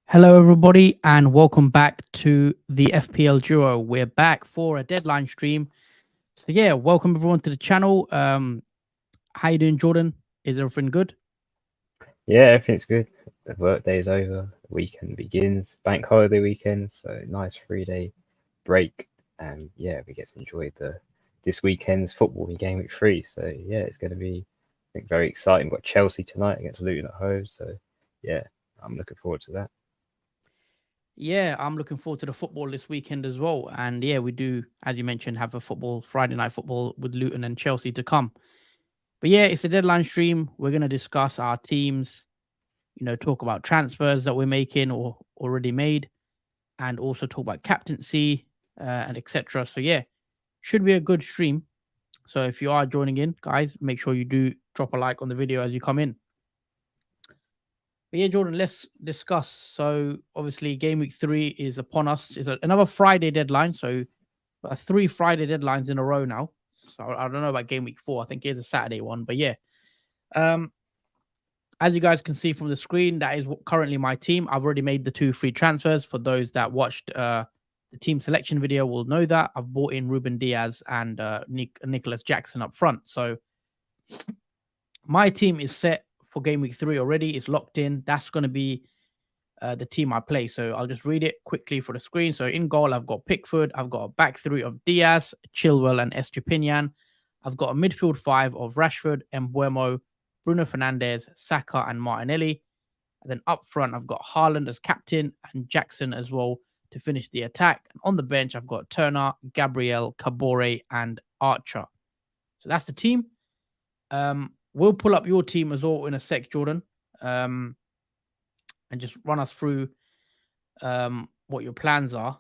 Hello, everybody, and welcome back to the FPL Duo. We're back for a deadline stream. So yeah, welcome everyone to the channel. How you doing, Jordan? Is everything good? Yeah, everything's good. The work day's over, the weekend begins, bank holiday weekend, so nice 3-day break, and yeah, we get to enjoy this weekend's football in game week 3. So yeah, it's going to be, I think, very exciting. We've got Chelsea tonight against Luton at home, so yeah, I'm looking forward to that. Yeah, I'm looking forward to the football this weekend as well. And yeah, we do, as you mentioned, have a football Friday night football with Luton and Chelsea to come. But yeah, it's a deadline stream. We're going to discuss our teams, talk about transfers that we're making or already made, and also talk about captaincy and etc. So yeah, should be a good stream. So if you are joining in, guys, make sure you do drop a like on the video as you come in. But yeah, Jordan, let's discuss. So obviously, game week 3 is upon us. It's another Friday deadline. So 3 Friday deadlines in a row now. So I don't know about game week 4. I think it is a Saturday one. But yeah, as you guys can see from the screen, that is currently my team. I've already made the 2 free transfers. For those that watched the team selection video will know that I've bought in Ruben Diaz and Nicholas Jackson up front. So my team is set for game week 3 already. It's locked in. That's going to be the team I play. So I'll just read it quickly for the screen. So in goal, I've got Pickford. I've got a back 3 of Diaz, Chilwell, and Estupinian. I've got a midfield 5 of Rashford, Mbeumo, Bruno Fernandes, Saka, and Martinelli. And then up front, I've got Haaland as captain and Jackson as well to finish the attack. And on the bench, I've got Turner, Gabriel, Kabore, and Archer. So that's the team. We'll pull up your team as well in a sec, Jordan, and just run us through what your plans are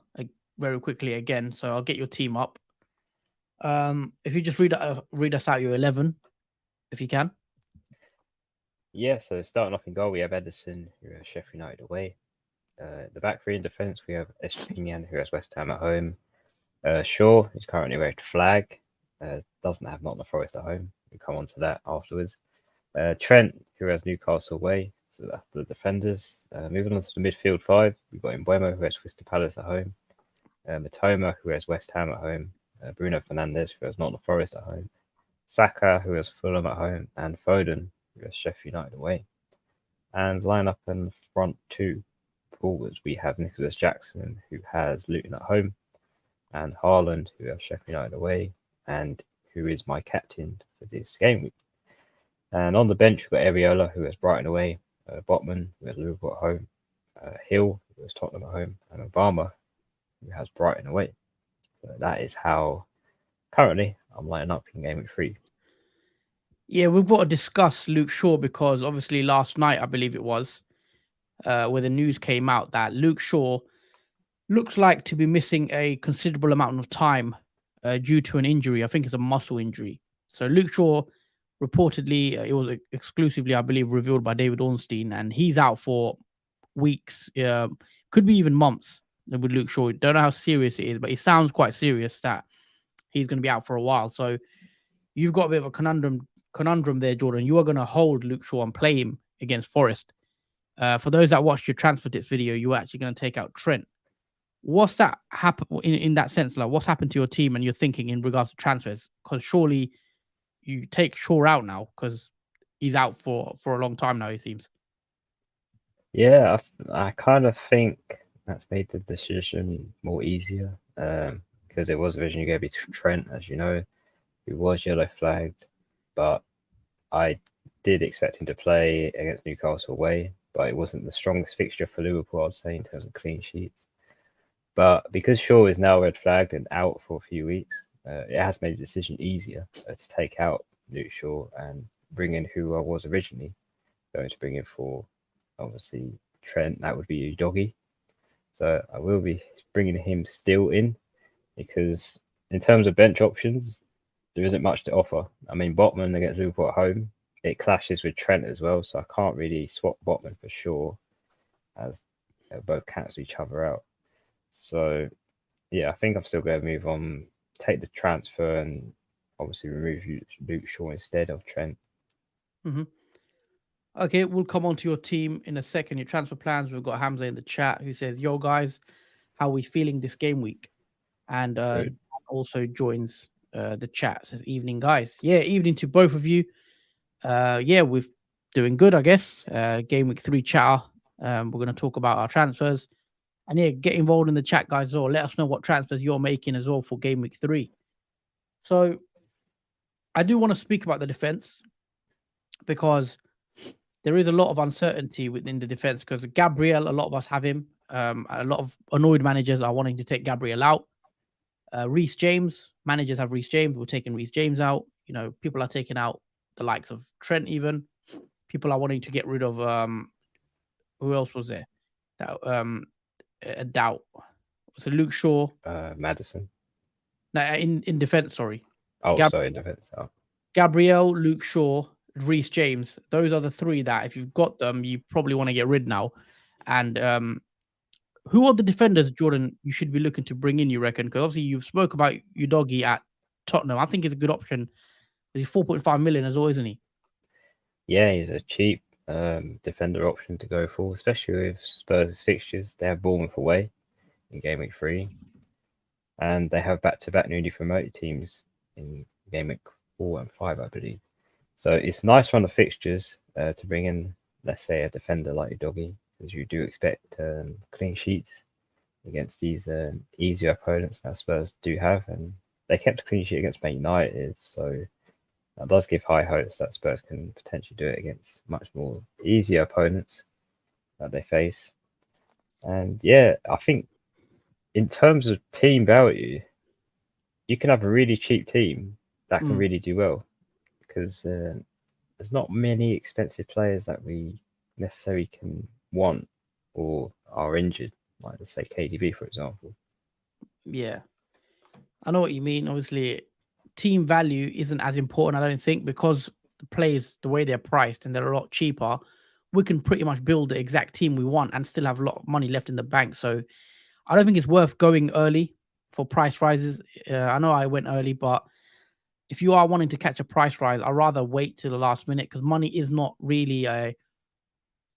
very quickly again. So I'll get your team up. If you just read us out your 11, if you can. Yeah, so starting off in goal, we have Edison, who has Sheffield United away. The back 3 in defence, we have Estupinian, who has West Ham at home. Shaw is currently red flag. Doesn't have Nottingham Forest at home. We'll come on to that afterwards. Trent, who has Newcastle away. So that's the defenders. Moving on to the midfield 5, we've got Mbeumo, who has Crystal Palace at home. Matoma, who has West Ham at home. Bruno Fernandes, who has Nottingham Forest at home. Saka, who has Fulham at home. And Foden, who has Sheffield United away. And line up in front 2 forwards, we have Nicholas Jackson, who has Luton at home. And Haaland, who has Sheffield United away. And who is my captain for this game week. And on the bench, we've got Areola, who has Brighton away. Botman, who has Liverpool at home. Hill, who has Tottenham at home. And Obama, who has Brighton away. So that is how currently I'm lining up in game week 3. Yeah, we've got to discuss Luke Shaw because obviously last night, I believe it was, where the news came out that Luke Shaw looks like to be missing a considerable amount of time due to an injury. I think it's a muscle injury. So Luke Shaw reportedly, it was exclusively, I believe, revealed by David Ornstein, and he's out for weeks, could be even months with Luke Shaw. Don't know how serious it is, but it sounds quite serious that he's going to be out for a while. So you've got a bit of a conundrum there, Jordan. You are going to hold Luke Shaw and play him against Forest. For those that watched your transfer tips video, you were actually going to take out Trent. What's that happen in that sense? Like, what's happened to your team and your thinking in regards to transfers? Because surely you take Shaw out now because he's out for a long time now, it seems. Yeah, I kind of think that's made the decision more easier because it was originally going to be Trent, as you know, who was yellow flagged, but I did expect him to play against Newcastle away, but it wasn't the strongest fixture for Liverpool, I'd say, in terms of clean sheets. But because Shaw is now red flagged and out for a few weeks, it has made the decision easier to take out Luke Shaw and bring in who I was originally going to bring in for, obviously, Trent. That would be Doggy. So I will be bringing him still in because in terms of bench options, there isn't much to offer. I mean, Botman against Liverpool at home, it clashes with Trent as well, so I can't really swap Botman for sure as they both cancel each other out. So, yeah, I think I'm still going to move on, take the transfer and obviously remove Luke Shaw instead of Trent. Hmm. Okay, we'll come on to your team in a second. Your transfer plans. We've got Hamza in the chat who says, "Yo guys, how are we feeling this game week?" And Good. also joins the chat. Says, "Evening, guys. Yeah, evening to both of you. Yeah, we're doing good, I guess. Game week 3 chatter. We're going to talk about our transfers, and yeah, get involved in the chat, guys. As well, let us know what transfers you're making as well for game week 3. So I do want to speak about the defense because there is a lot of uncertainty within the defense because Gabriel, a lot of us have him. A lot of annoyed managers are wanting to take Gabriel out. Reece James, managers have Reece James. We're taking Reece James out. You know, people are taking out the likes of Trent. Even people are wanting to get rid of who else was there? That a doubt. So Luke Shaw. Madison. No, in defense, sorry. Oh, Gab- sorry, defense. Oh. Gabriel, Luke Shaw, Reece James. Those are the three that if you've got them, you probably want to get rid now. And who are the defenders, Jordan, you should be looking to bring in, you reckon? Because obviously you've spoke about Udogie at Tottenham. I think it's a good option. He's 4.5 million as well, isn't he? Yeah, he's a cheap defender option to go for, especially with Spurs' fixtures. They have Bournemouth away in game week 3, and they have back-to-back newly promoted teams in game week 4 and 5, I believe. So it's nice run of fixtures to bring in, let's say, a defender like Udogie, because you do expect clean sheets against these easier opponents that Spurs do have, and they kept a clean sheet against Man United, so that does give high hopes that Spurs can potentially do it against much more easier opponents that they face. And yeah, I think in terms of team value, you can have a really cheap team that can really do well because there's not many expensive players that we necessarily can want or are injured, like let's say KDB, for example. Yeah. I know what you mean. Obviously, team value isn't as important, I don't think, because the players, the way they're priced and they're a lot cheaper, we can pretty much build the exact team we want and still have a lot of money left in the bank. So I don't think it's worth going early for price rises. I know I went early, but if you are wanting to catch a price rise, I'd rather wait till the last minute because money is not really a.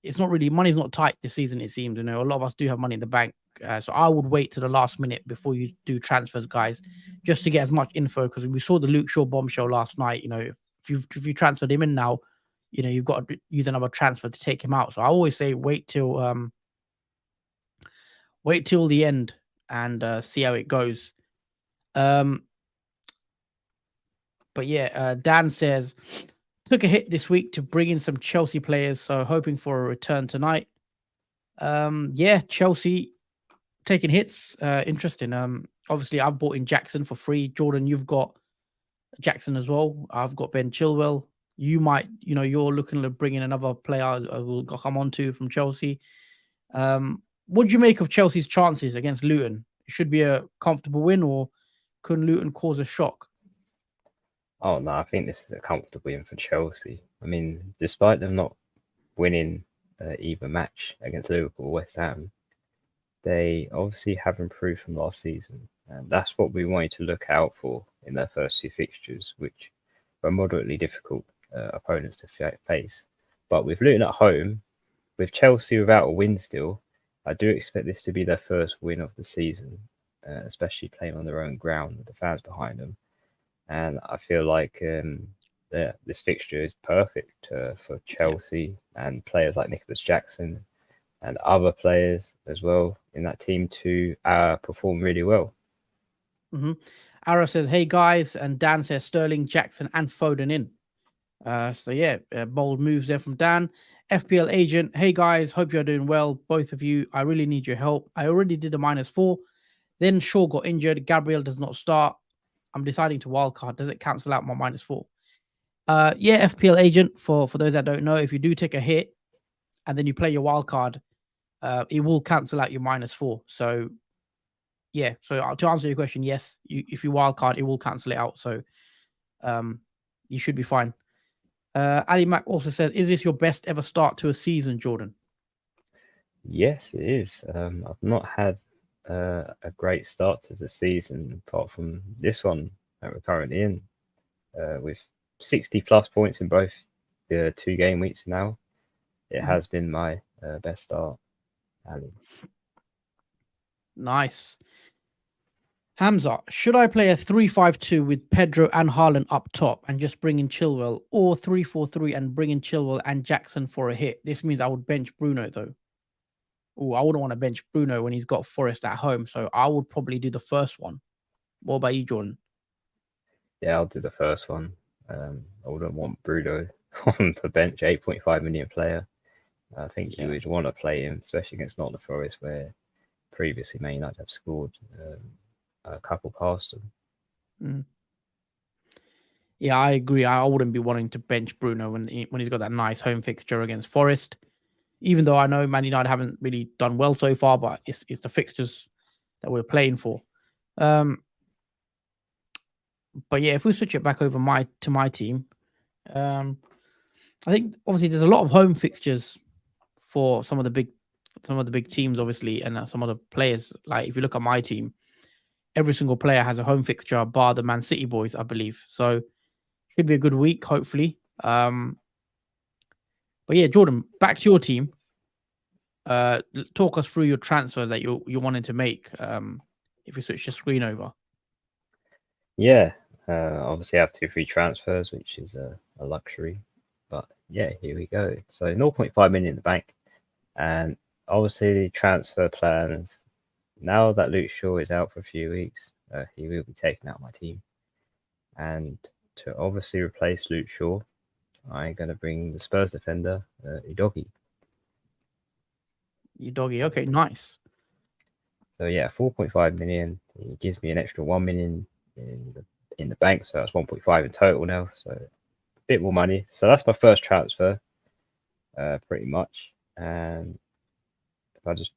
It's not really money's not tight this season. It seems, you know, a lot of us do have money in the bank, so I would wait to the last minute before you do transfers, guys, just to get as much info because we saw the Luke Shaw bombshell last night. You know, if you transferred him in now, you know you've got to use another transfer to take him out. So I always say wait till the end and see how it goes. Um, but yeah, Dan says took a hit this week to bring in some Chelsea players, so hoping for a return tonight. Yeah, Chelsea taking hits. Interesting. Obviously I've bought in Jackson for free. Jordan, you've got Jackson as well. I've got Ben Chilwell. You might, you know, you're looking to bring in another player I will come on to from Chelsea. What do you make of Chelsea's chances against Luton? It should be a comfortable win, or could Luton cause a shock? Oh no, I think this is a comfortable win for Chelsea. I mean, despite them not winning either match against Liverpool or West Ham, they obviously have improved from last season, and that's what we wanted to look out for in their first 2 fixtures, which were moderately difficult opponents to face. But with Luton at home, with Chelsea without a win still, I do expect this to be their first win of the season, especially playing on their own ground with the fans behind them. And I feel like this fixture is perfect for Yeah. Chelsea and players like Nicholas Jackson and other players as well in that team to perform really well. Mm-hmm. Ara says, "Hey guys," and Dan says Sterling, Jackson, and Foden in. So yeah, bold moves there from Dan. FPL agent, hey guys, hope you're doing well. Both of you, I really need your help. I already did a -4. Then Shaw got injured. Gabriel does not start. I'm deciding to wildcard. Does it cancel out my -4? Yeah, FPL agent. For those that don't know, if you do take a hit and then you play your wildcard, it will cancel out your -4. So yeah, so to answer your question, yes, if you wildcard, it will cancel it out. So um, you should be fine. Ali Mack also says, "Is this your best ever start to a season, Jordan?" Yes, it is. I've not had a great start to the season apart from this one that we're currently in. with 60+ points in both the 2 game weeks now. It has been my best start, Ali. Nice. Hamza, should I play a 3-5-2 with Pedro and Haaland up top and just bring in Chilwell, or 3-4-3 and bring in Chilwell and Jackson for a hit? This means I would bench Bruno though. Oh, I wouldn't want to bench Bruno when he's got Forest at home, so I would probably do the first one. What about you, Jordan? Yeah, I'll do the first one. I wouldn't want Bruno on the bench, 8.5 million player. I think you would want to play him, especially against Nottingham Forest, where previously Man United have scored a couple past them. Yeah, I agree. I wouldn't be wanting to bench Bruno when he's got that nice home fixture against Forest. Even though I know Man United haven't really done well so far, but it's the fixtures that we're playing for. But yeah, if we switch it back over to my team, I think obviously there's a lot of home fixtures for some of the big teams, obviously, and some of the players. Like if you look at my team, every single player has a home fixture, bar the Man City boys, I believe. So should be a good week, hopefully. But yeah, Jordan, back to your team. Talk us through your transfer that you wanted to make. If we switch the screen over. Yeah, obviously I have 2 free transfers, which is a luxury. But yeah, here we go. So 0.5 million in the bank, and obviously the transfer plans. Now that Luke Shaw is out for a few weeks, he will be taken out of my team. And to obviously replace Luke Shaw, I'm going to bring the Spurs defender, Udogie. Udogie, okay, nice. So yeah, 4.5 million. He gives me an extra 1 million in the bank, so that's 1.5 in total now. So a bit more money. So that's my first transfer, pretty much. And if I just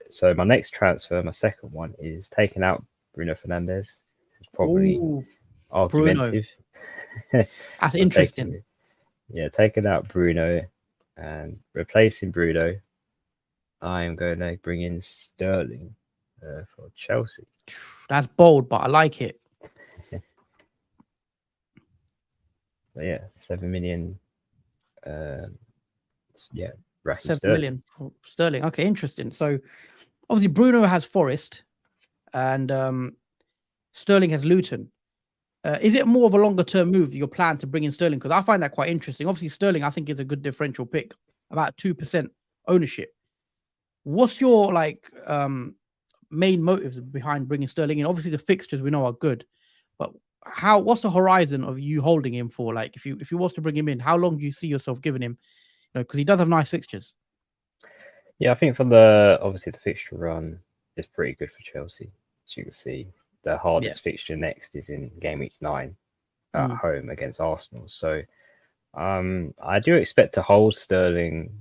so my next transfer, my second one, is taking out Bruno Fernandes. It's probably argumentative. That's interesting. Taking out Bruno and replacing Bruno, I am going to bring in Sterling for Chelsea. That's bold, but I like it. So yeah, 7 million. Raheem 7 million for Sterling. Okay, interesting. So obviously Bruno has Forest, and Sterling has Luton. Is it more of a longer term move, your plan to bring in Sterling? Because I find that quite interesting. Obviously, Sterling, I think, is a good differential pick, about 2% ownership. What's your main motives behind bringing Sterling in? Obviously, the fixtures we know are good, but what's the horizon of you holding him for? Like, if you was to bring him in, how long do you see yourself giving him? Because he does have nice fixtures. Yeah, I think for the fixture run is pretty good for Chelsea. As you can see, the hardest fixture next is in game week 9 at home against Arsenal. So I do expect to hold Sterling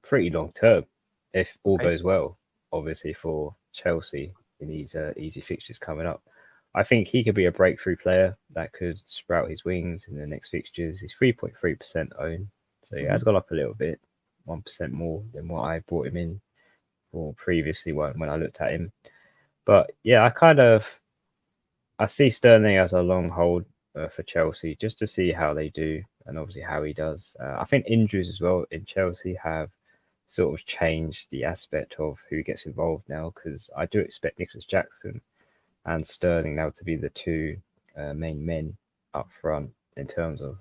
pretty long term if all goes well, obviously, for Chelsea in these easy fixtures coming up. I think he could be a breakthrough player that could sprout his wings in the next fixtures. He's 3.3% owned, so he has gone up a little bit, 1% more than what I brought him in for previously when I looked at him. But yeah, I see Sterling as a long hold for Chelsea, just to see how they do and obviously how he does. I think injuries as well in Chelsea have sort of changed the aspect of who gets involved now, because I do expect Nicholas Jackson and Sterling now to be the 2 main men up front in terms of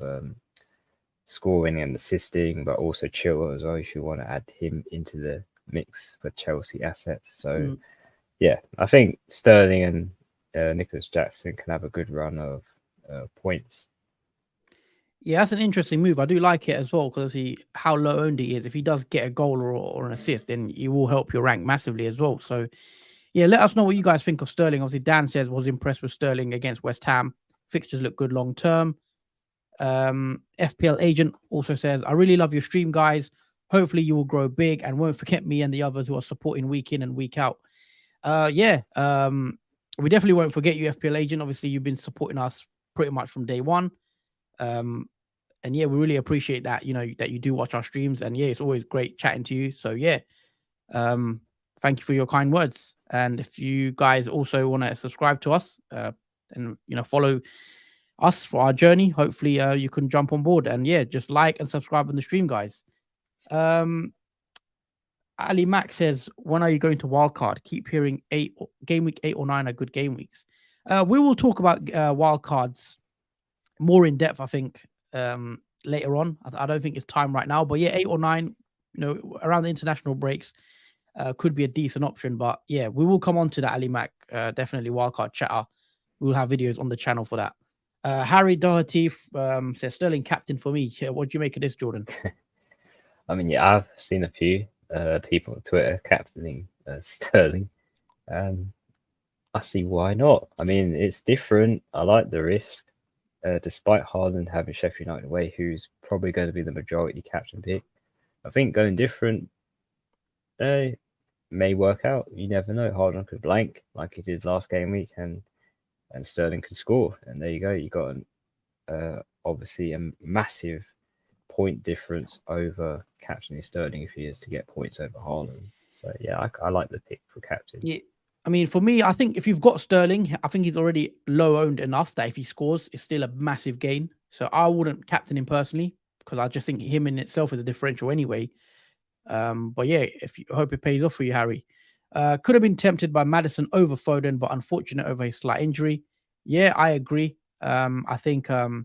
scoring and assisting, but also Chilwell as well, if you want to add him into the mix for Chelsea assets. So yeah, I think Sterling and Nicholas Jackson can have a good run of points. Yeah, that's an interesting move. I do like it as well, because how low owned he is. If he does get a goal or an assist, then he will help your rank massively as well. So yeah, let us know what you guys think of Sterling. Obviously, Dan says was impressed with Sterling against West Ham. Fixtures look good long term. FPL Agent also says, I really love your stream, guys. Hopefully you will grow big and won't forget me and the others who are supporting week in and week out. We definitely won't forget you, FPL Agent. Obviously, you've been supporting us pretty much from day one. And yeah, we really appreciate that, that you do watch our streams. And yeah, it's always great chatting to you. So yeah, thank you for your kind words. And if you guys also want to subscribe to us and follow us for our journey. Hopefully, you can jump on board and yeah, just like and subscribe on the stream, guys. Um, Ali Mac says, when are you going to wildcard? Keep hearing game week 8 or 9 are good game weeks. We will talk about wildcards more in depth, I think, later on. I don't think it's time right now, but yeah, 8 or 9, around the international breaks could be a decent option. But yeah, we will come on to that, Ali Mac. Definitely wildcard chatter. We will have videos on the channel for that. Harry Doherty says Sterling captain for me. Yeah, what do you make of this, Jordan? I mean, yeah, I've seen a few people on Twitter captaining Sterling. I see why not. I mean, it's different. I like the risk. Despite Haaland having Sheffield United away, who's probably going to be the majority captain pick, I think going different may work out. You never know. Haaland could blank like he did last game week, and Sterling could score. And there you go. You got obviously a massive point difference over captaining Sterling if he is to get points over Haaland. So yeah, I like the pick for captain. Yeah. I mean, for me, I think if you've got Sterling, I think he's already low owned enough that if he scores, it's still a massive gain. So I wouldn't captain him personally because I just think him in itself is a differential anyway. But yeah, I hope it pays off for you, Harry. Could have been tempted by Madison over Foden, but unfortunate over his slight injury. Yeah, I agree. I think that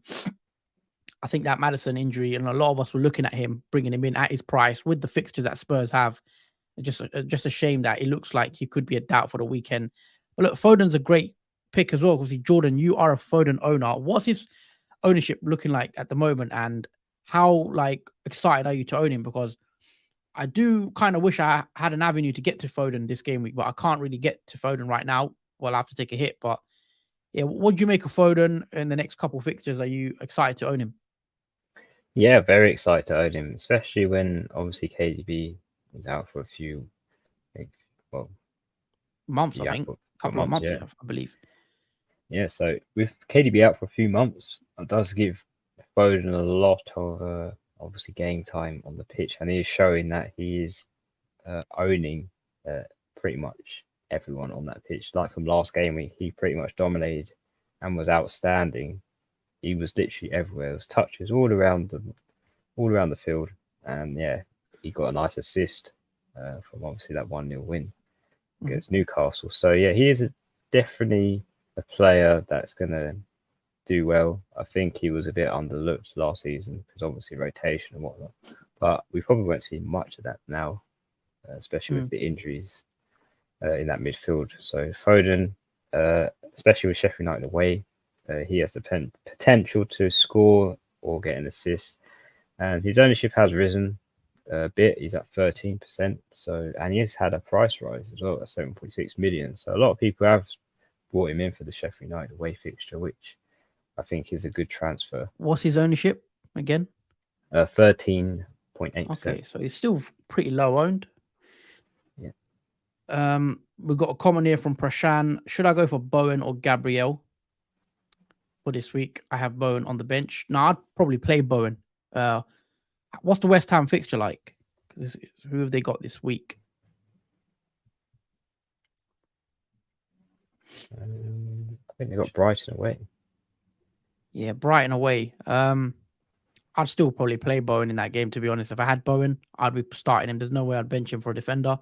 Madison injury, and a lot of us were looking at him, bringing him in at his price with the fixtures that Spurs have. Just a shame that it looks like he could be a doubt for the weekend. But look, Foden's a great pick as well. Obviously, Jordan, you are a Foden owner. What's his ownership looking like at the moment, and how excited are you to own him? Because I do kind of wish I had an avenue to get to Foden this game week, but I can't really get to Foden right now. Well, I have to take a hit. But yeah, what do you make of Foden in the next couple of fixtures? Are you excited to own him? Yeah, very excited to own him, especially when obviously KDB is out for a few, months, I think. Couple of months, yeah, I believe. Yeah, so with KDB out for a few months, it does give Foden a lot of obviously game time on the pitch, and he is showing that he is owning pretty much everyone on that pitch. Like from last game week, he pretty much dominated and was outstanding. He was literally everywhere. There was touches all around the field, and yeah, he got a nice assist from obviously that 1-0 win against Newcastle. So yeah, he is definitely a player that's going to do well. I think he was a bit underlooked last season because obviously rotation and whatnot, but we probably won't see much of that now, especially with the injuries in that midfield. So Foden, especially with Sheffield United away, he has the potential to score or get an assist, and his ownership has risen a bit. He's at 13%. So, and he has had a price rise as well at 7.6 million. So a lot of people have brought him in for the Sheffield United away fixture, which I think is a good transfer. What's his ownership again? 13.8%. Okay, so he's still pretty low owned. Yeah. We've got a comment here from Prashan. Should I go for Bowen or Gabriel for this week? I have Bowen on the bench. No, I'd probably play Bowen. What's the West Ham fixture like? Who have they got this week? I think they got Brighton away. Yeah, Brighton away. I'd still probably play Bowen in that game, to be honest. If I had Bowen, I'd be starting him. There's no way I'd bench him for a defender.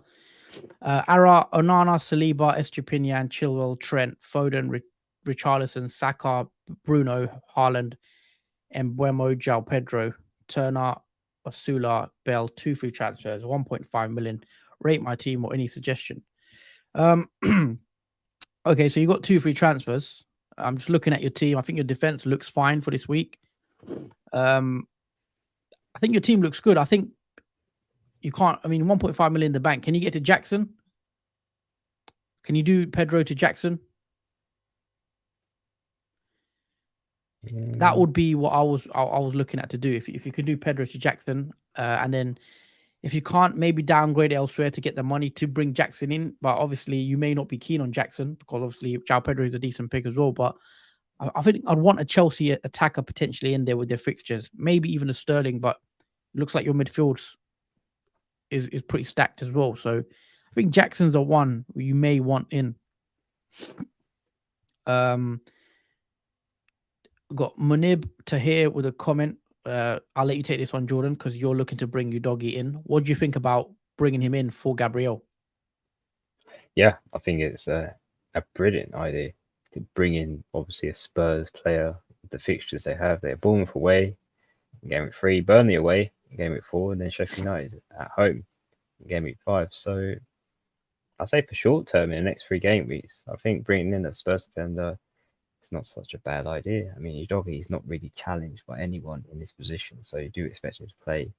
Ara, Onana, Saliba, Estupinian, Chilwell, Trent, Foden, Richarlison, Saka, Bruno, Haaland, Embuemo, João Pedro, Turner, Osula, Bell, 2 free transfers, 1.5 million. Rate my team or any suggestion. Okay, so you got 2 free transfers. I'm just looking at your team. I think your defense looks fine for this week. I think your team looks good. I think you can't. I mean, 1.5 million in the bank. Can you get to Jackson? Can you do Pedro to Jackson? That would be what I was looking at to do. If you could do Pedro to Jackson, and then if you can't, maybe downgrade elsewhere to get the money to bring Jackson in. But obviously, you may not be keen on Jackson because obviously João Pedro is a decent pick as well. But I think I'd want a Chelsea attacker potentially in there with their fixtures, maybe even a Sterling. But it looks like your midfield is pretty stacked as well. So I think Jackson's a one you may want in. Got got Munib Tahir with a comment. I'll let you take this one, Jordan, because you're looking to bring Udogie in. What do you think about bringing him in for Gabriel? Yeah, I think it's a brilliant idea to bring in obviously a Spurs player. The fixtures they have, they're Bournemouth away, game week 3, Burnley away, game week 4, and then Sheffield United at home, game week 5. So I'll say for short term in the next 3 game weeks, I think bringing in a Spurs defender is not such a bad idea. I mean, Udogie is not really challenged by anyone in this position, so you do expect him to play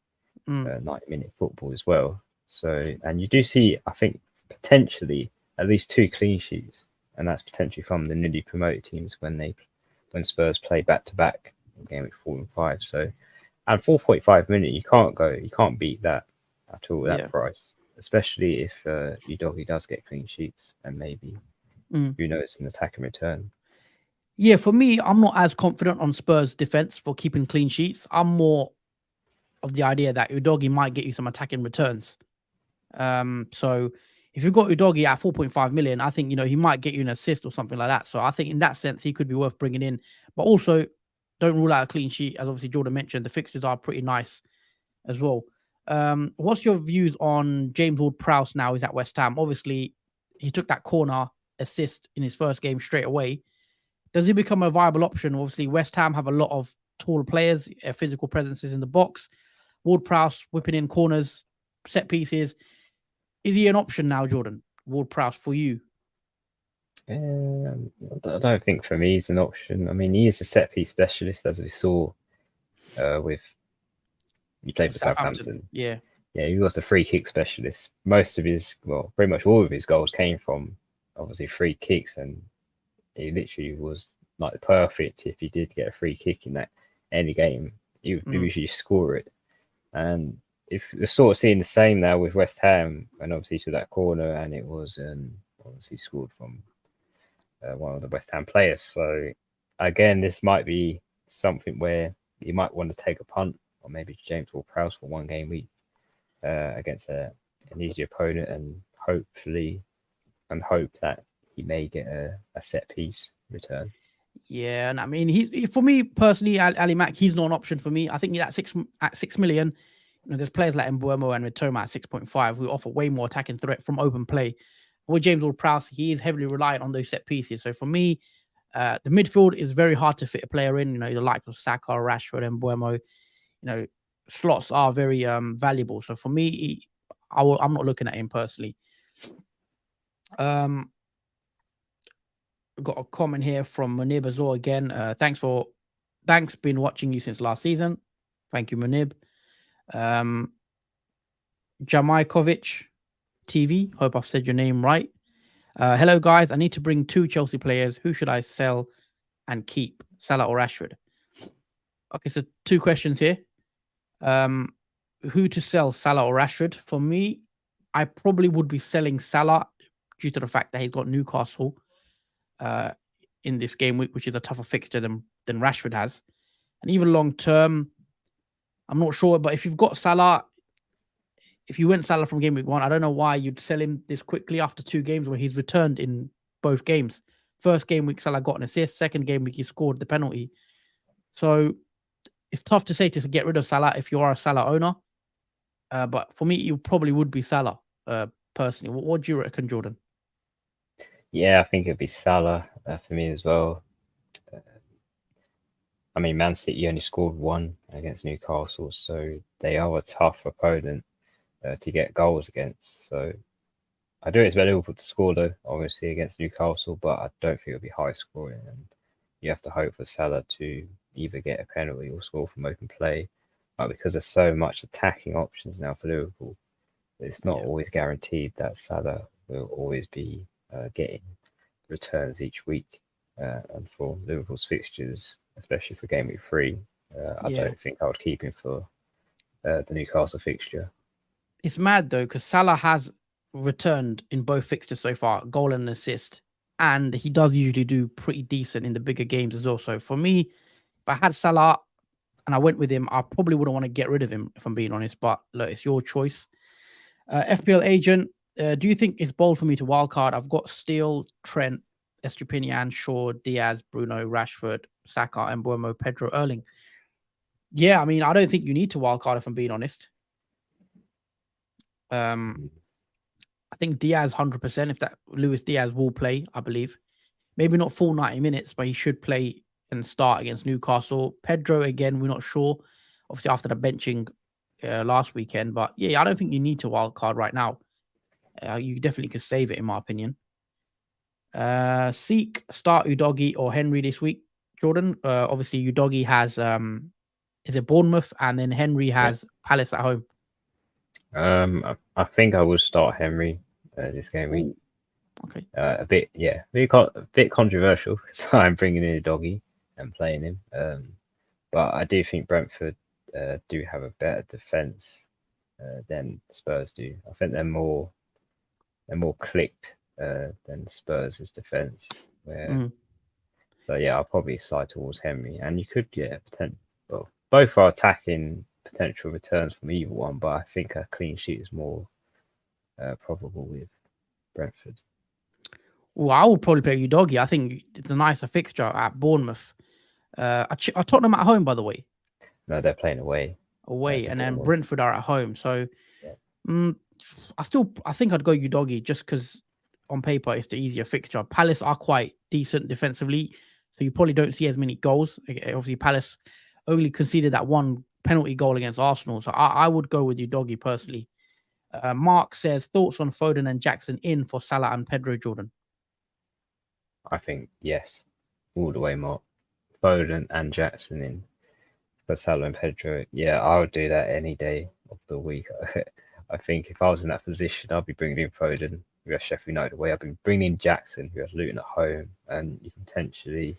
90-minute football as well. So, and you do see, I think, potentially at least 2 clean sheets, and that's potentially from the newly promoted teams when Spurs play back to back in game week 4 and 5. So, and 4.5 minutes, you can't beat that at all. That price, especially if Udogie does get clean sheets and maybe who knows an attack in return. Yeah, for me, I'm not as confident on Spurs' defense for keeping clean sheets. I'm more of the idea that Udogie might get you some attacking returns. So if you've got Udogie at 4.5 million, I think, he might get you an assist or something like that. So I think in that sense, he could be worth bringing in. But also, don't rule out a clean sheet. As obviously Jordan mentioned, the fixtures are pretty nice as well. What's your views on James Ward-Prowse now he's at West Ham? Obviously, he took that corner assist in his first game straight away. Does he become a viable option? Obviously, West Ham have a lot of tall players, physical presences in the box. Ward-Prowse whipping in corners, set pieces. Is he an option now, Jordan? Ward-Prowse for you? I don't think for me he's an option. I mean, he is a set piece specialist, as we saw with he played for Southampton. Yeah, he was a free kick specialist. Most of pretty much all of his goals came from obviously free kicks, and he literally was like perfect. If he did get a free kick in that any game, he would usually score it. And if we're sort of seeing the same now with West Ham, and obviously to that corner, and it was obviously scored from one of the West Ham players. So again, this might be something where you might want to take a punt, or maybe James Ward-Prowse for 1 game week against an easy opponent, and hope that he may get a set piece return. Yeah, and I mean, for me personally, Ali Mack, he's not an option for me. I think at 6 million, there's players like Mbeumo and Mitoma at 6.5 who offer way more attacking threat from open play. With James Ward-Prowse, he is heavily reliant on those set pieces. So for me, the midfield is very hard to fit a player in. The likes of Saka, Rashford, and Mbeumo. Slots are very valuable. So for me, I'm not looking at him personally. Got a comment here from Munib as well again. Thanks, been watching you since last season. Thank you, Munib. Jamajkovic TV, hope I've said your name right. Hello guys, I need to bring 2 Chelsea players. Who should I sell and keep, Salah or Rashford? Okay, so 2 questions here. Who to sell, Salah or Rashford? For me, I probably would be selling Salah due to the fact that he's got Newcastle in this game week, which is a tougher fixture than Rashford has. And even long term, I'm not sure, but if you've got Salah, if you went Salah from game week 1, I don't know why you'd sell him this quickly after 2 games where he's returned in both games. First game week, Salah got an assist. Second game week, he scored the penalty. So it's tough to say to get rid of Salah if you are a Salah owner. But for me, you probably would be Salah personally. What do you reckon, Jordan? Yeah, I think it'd be Salah for me as well. I mean, Man City only scored 1 against Newcastle, so they are a tough opponent to get goals against. So I do expect Liverpool to score, though, obviously, against Newcastle, but I don't think it'll be high scoring. And you have to hope for Salah to either get a penalty or score from open play. But because there's so much attacking options now for Liverpool, it's not always guaranteed that Salah will always be getting returns each week. And for Liverpool's fixtures, especially for game week 3, I don't think I would keep him for the Newcastle fixture. It's mad though, because Salah has returned in both fixtures so far, goal and assist, and he does usually do pretty decent in the bigger games as well. So for me, if I had Salah and I went with him, I probably wouldn't want to get rid of him, if I'm being honest. But look, it's your choice. FPL agent, do you think it's bold for me to wildcard? I've got Steele, Trent, Estupinian, Shaw, Diaz, Bruno, Rashford, Saka, Mbuemo, Pedro, Erling. Yeah, I mean, I don't think you need to wildcard if I'm being honest. I think Diaz 100%. If that Luis Diaz will play, I believe. Maybe not full 90 minutes, but he should play and start against Newcastle. Pedro, again, we're not sure. Obviously, after the benching last weekend. But yeah, I don't think you need to wildcard right now. You definitely could save it, in my opinion. Seek, start Udogi or Henry this week, Jordan. Obviously, Udogi has is it Bournemouth, and then Henry has Palace at home. I think I will start Henry this game week. Okay. A bit controversial. So I'm bringing in a doggy and playing him. But I do think Brentford do have a better defense than Spurs do. I think they're more clicked than Spurs' defense. So yeah, I'll probably side towards Henry, and you could get a potential. Well, both are attacking potential returns from either one, but I think a clean sheet is more probable with Brentford. Well, I would probably play Udogi. I think it's a nicer fixture at Bournemouth. Are Tottenham at home, by the way? No, they're playing away. And then Brentford are at home. So yeah. I think I'd go Udogi just because on paper it's the easier fixture. Palace are quite decent defensively, so you probably don't see as many goals. Obviously, Palace only conceded that one penalty goal against Arsenal, so I would go with Udogi personally. Mark says, thoughts on Foden and Jackson in for Salah and Pedro, Jordan? I think yes, all the way, Mark. Foden and Jackson in for Salah and Pedro. Yeah, I would do that any day of the week. I think if I was in that position, I'd be bringing in Foden, who has Sheffield United away. I've been bringing in Jackson, who has Luton at home, and you can potentially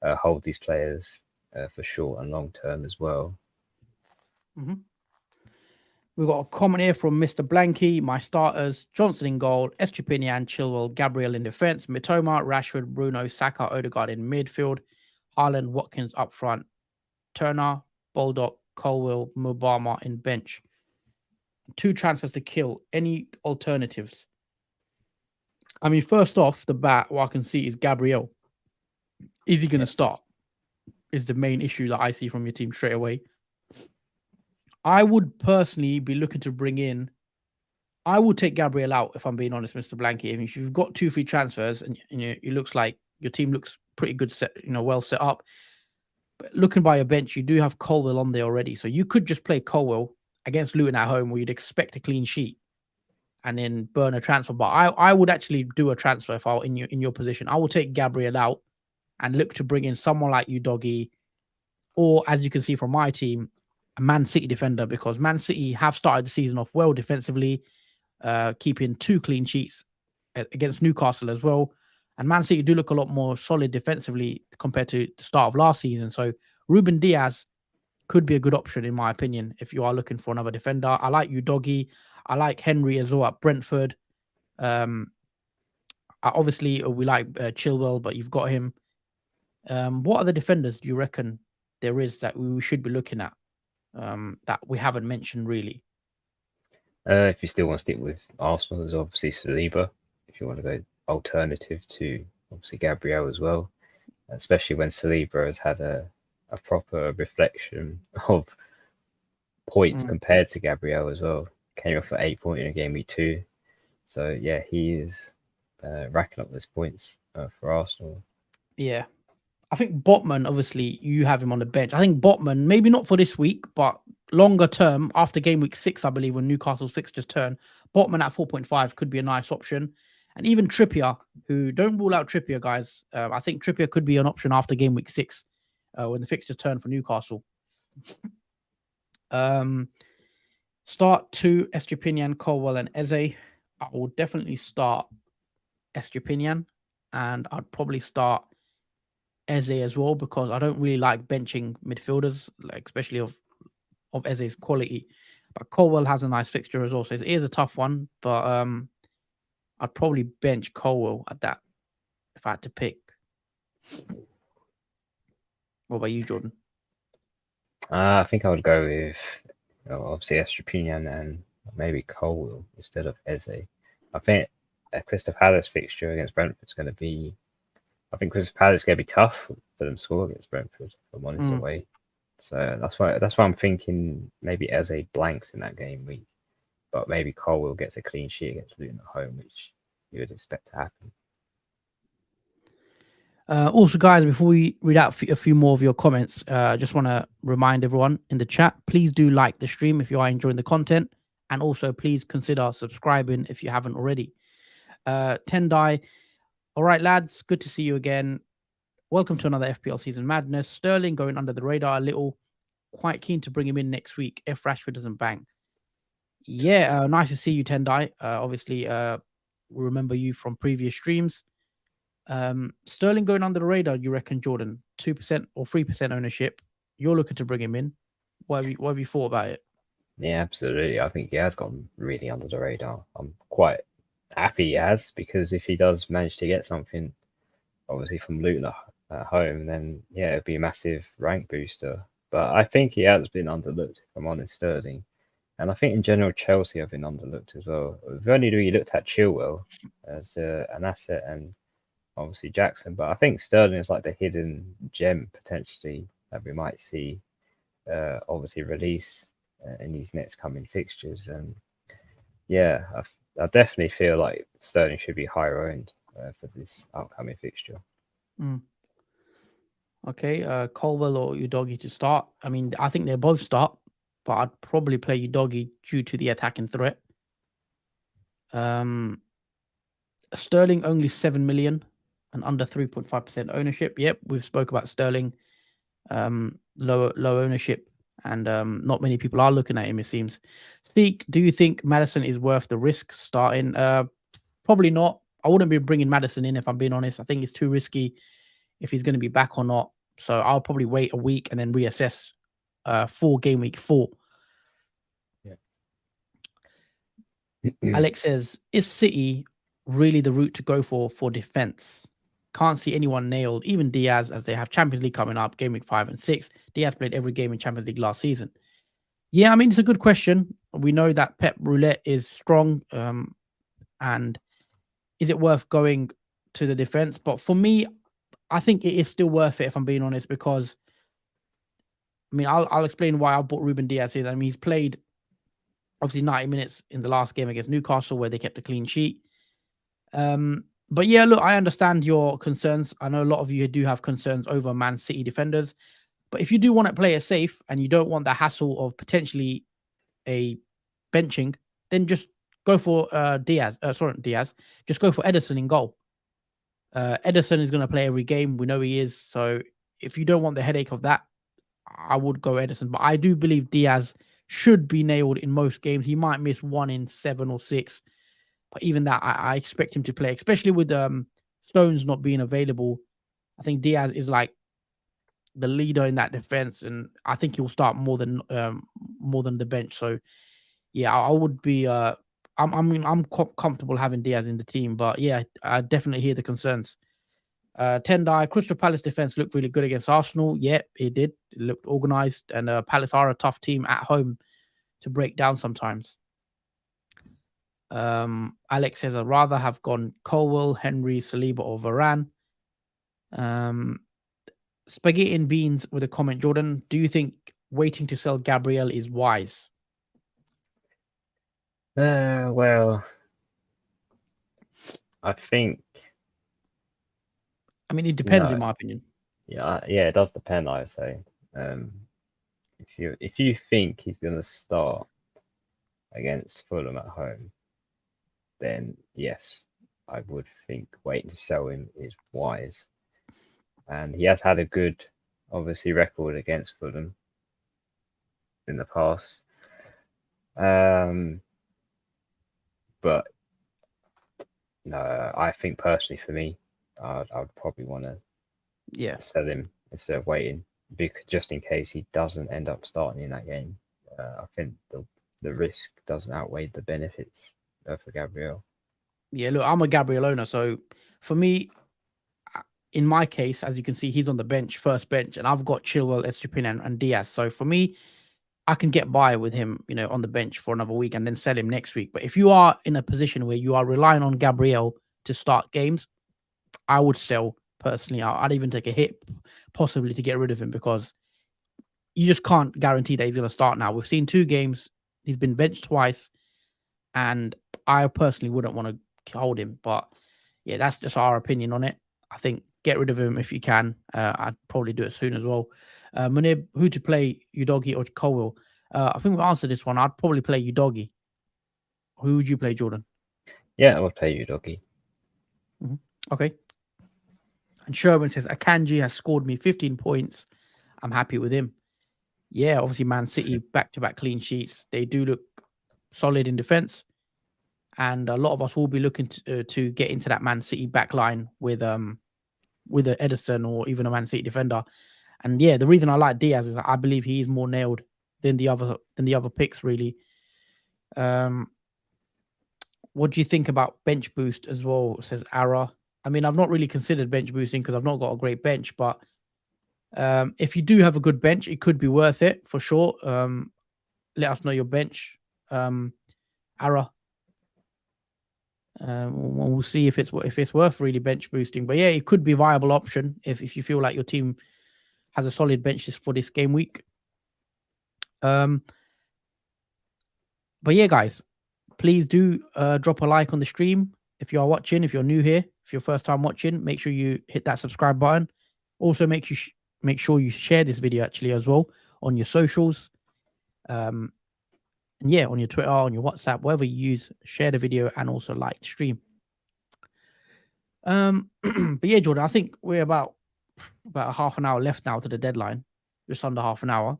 hold these players for short and long term as well. Mm-hmm. We've got a comment here from Mr. Blanky. My starters: Johnson in goal, Estupinian, Chilwell, Gabriel in defence, Mitoma, Rashford, Bruno, Saka, Odegaard in midfield, Haaland, Watkins up front, Turner, Baldock, Colwill, Mubama in bench. 2 transfers to kill. Any alternatives? I mean, first off the bat, what I can see is Gabriel. Is he going to start? Is the main issue that I see from your team straight away. I would personally be looking to bring in. I would take Gabriel out if I'm being honest, Mr. Blanky. I mean, if you've got 2 free transfers and it looks like your team looks pretty good, well set up. But looking by your bench, you do have Colwill on there already, so you could just play Colwill against Luton at home, where you'd expect a clean sheet, and then burn a transfer. But I would actually do a transfer if I were in your position. I will take Gabriel out and look to bring in someone like Udogi, or as you can see from my team, a Man City defender, because Man City have started the season off well defensively, keeping 2 clean sheets against Newcastle as well. And Man City do look a lot more solid defensively compared to the start of last season. So Ruben Diaz could be a good option, in my opinion, if you are looking for another defender. I like Udogi. I like Henry as well at Brentford. Obviously, we like Chilwell, but you've got him. What other defenders do you reckon there is that we should be looking at that we haven't mentioned really? If you still want to stick with Arsenal, there's obviously Saliba. If you want to go alternative to obviously Gabriel as well, especially when Saliba has had a proper reflection of points compared to Gabriel as well. Came off for 8 points in a game week 2. So yeah, he is racking up those points for Arsenal. Yeah. I think Botman, obviously, you have him on the bench. I think Botman, maybe not for this week, but longer term, after game week 6, I believe, when Newcastle's fixtures turn, Botman at 4.5 could be a nice option. And even Trippier, who don't rule out Trippier, guys. I think Trippier could be an option after game week 6 when the fixtures turn for Newcastle. Start 2, Estupinian, Colwell, and Eze. I will definitely start Estupinian, and I'd probably start Eze as well, because I don't really like benching midfielders, like especially of Eze's quality. But Colwell has a nice fixture as well, so it is a tough one. But I'd probably bench Colwell at that if I had to pick. What about you, Jordan? I think I would go with obviously Estupinian and maybe Colwell instead of Eze. I think a Crystal Palace fixture against Brentford is going to be I think Crystal Palace is going to be tough for them to score against Brentford. If I'm honest, away. So that's why I'm thinking maybe Eze blanks in that game week, but maybe Colwell gets a clean sheet against Luton at home, which you would expect to happen. Also, guys, before we read out a few more of your comments, I just want to remind everyone in the chat, please do like the stream if you are enjoying the content. And also, please consider subscribing if you haven't already. Tendai, all right, lads, good to see you again. Welcome to another FPL season madness. Sterling going under the radar a little. Quite keen to bring him in next week if Rashford doesn't bang. Yeah, nice to see you, Tendai. Obviously, we remember you from previous streams. Sterling going under the radar, you reckon, Jordan? 2% or 3% ownership. You're looking to bring him in. What have you thought about it? Yeah, absolutely. I think he has gone really under the radar. I'm quite happy he has, because if he does manage to get something, obviously from Luton at home, then yeah, it'd be a massive rank booster. But I think he has been underlooked, if I'm honest, Sterling. And I think in general, Chelsea have been underlooked as well. We've only really looked at Chilwell as an asset, and obviously Jackson. But I think Sterling is like the hidden gem potentially that we might see obviously release in these next coming fixtures. And yeah, I definitely feel like Sterling should be higher owned for this upcoming fixture. Okay, Colwell or Udogi to start. I mean, I think they both start, but I'd probably play Udogi due to the attacking threat. Sterling only 7 million and under 3.5% ownership. Yep, we've spoke about Sterling. Low ownership, and not many people are looking at him, it seems. Seek, do you think Maddison is worth the risk starting? Probably not. I wouldn't be bringing Maddison in if I'm being honest. I think it's too risky if he's going to be back or not. So I'll probably wait a week and then reassess for game week 4. Yeah. Alex says, is City really the route to go for defense? Can't see anyone nailed, even Diaz, as they have Champions League coming up, game week 5 and 6. Diaz played every game in Champions League last season. Yeah, I mean, it's a good question. We know that Pep Roulette is strong. And is it worth going to the defense? But for me, I think it is still worth it, if I'm being honest, because I mean, I'll explain why I bought Ruben Diaz here. I mean, he's played obviously 90 minutes in the last game against Newcastle where they kept a clean sheet. But yeah, look, I understand your concerns. I know a lot of you do have concerns over Man City defenders. But if you do want to play it safe and you don't want the hassle of potentially a benching, then just go for Diaz. Just go for Ederson in goal. Ederson is going to play every game. We know he is. So if you don't want the headache of that, I would go Ederson. But I do believe Diaz should be nailed in most games. He might miss 1 in 7 or 6. But even that, I expect him to play, especially with Stones not being available. I think Diaz is like the leader in that defense, and I think he'll start more than the bench. So yeah, I would be. I'm quite comfortable having Diaz in the team, but yeah, I definitely hear the concerns. Tendai, Crystal Palace defense looked really good against Arsenal. Yeah, it did. It looked organized, and Palace are a tough team at home to break down sometimes. Alex says I'd rather have gone Colwell, Henry, Saliba, or Varane. Spaghetti and Beans with a comment. Jordan, do you think waiting to sell Gabriel is wise? Well, I think. I mean, it depends, in my opinion. Yeah, it does depend. I would say, if you think he's going to start against Fulham at home, then yes, I would think waiting to sell him is wise. And he has had a good, obviously, record against Fulham in the past. But no, I think personally for me, I'd probably want to sell him instead of waiting, because just in case he doesn't end up starting in that game. I think the risk doesn't outweigh the benefits for Gabriel. Yeah, look, I'm a Gabriel owner, so for me, in my case, as you can see, he's on the bench, first bench, and I've got Chilwell, Estupin, and Diaz. So for me, I can get by with him, on the bench for another week and then sell him next week. But if you are in a position where you are relying on Gabriel to start games, I would sell personally. I'd even take a hit possibly to get rid of him because you just can't guarantee that he's going to start now. We've seen 2 games. He's been benched twice. And I personally wouldn't want to hold him. But yeah, that's just our opinion on it. I think get rid of him if you can. I'd probably do it soon as well. Munib, who to play, Udogi or Colwell? I think we answered this one. I'd probably play Udogi. Who would you play, Jordan? Yeah, I would play Udogi. Okay. And Sherman says, Akanji has scored me 15 points. I'm happy with him. Yeah, obviously, Man City back-to-back clean sheets. They do look solid in defense. And a lot of us will be looking to get into that Man City back line with an Edison or even a Man City defender. And yeah, the reason I like Diaz is I believe he is more nailed than the other picks, really. What do you think about bench boost as well? Says Ara. I mean, I've not really considered bench boosting because I've not got a great bench, but if you do have a good bench, it could be worth it for sure. Let us know your bench, Ara. We'll see if it's worth really bench boosting. But yeah, it could be a viable option if you feel like your team has a solid bench for this game week. But yeah, guys, please do drop a like on the stream if you are watching. If you're new here, if you're first time watching, make sure you hit that subscribe button. Also, make sure you share this video actually as well on your socials. And yeah, on your Twitter, on your WhatsApp, wherever you use, share the video and also like the stream. But yeah, Jordan, I think we're about half an hour left now to the deadline, just under half an hour.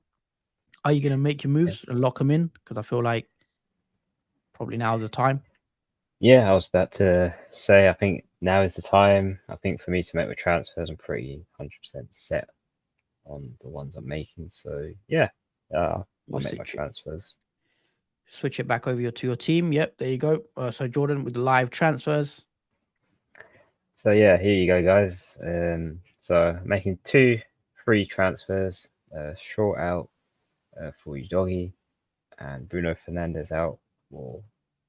Are you going to make your moves and lock them in? Because I feel like probably now's the time. Yeah, I was about to say, I think now is the time. I think for me to make my transfers, I'm pretty 100% set on the ones I'm making. So yeah, I'll make my transfers. Switch it back over to your team. Yep, there you go. So Jordan with the live transfers. So yeah, here you go, guys. So making 2 free transfers. Short out for Udogi and Bruno Fernandes out for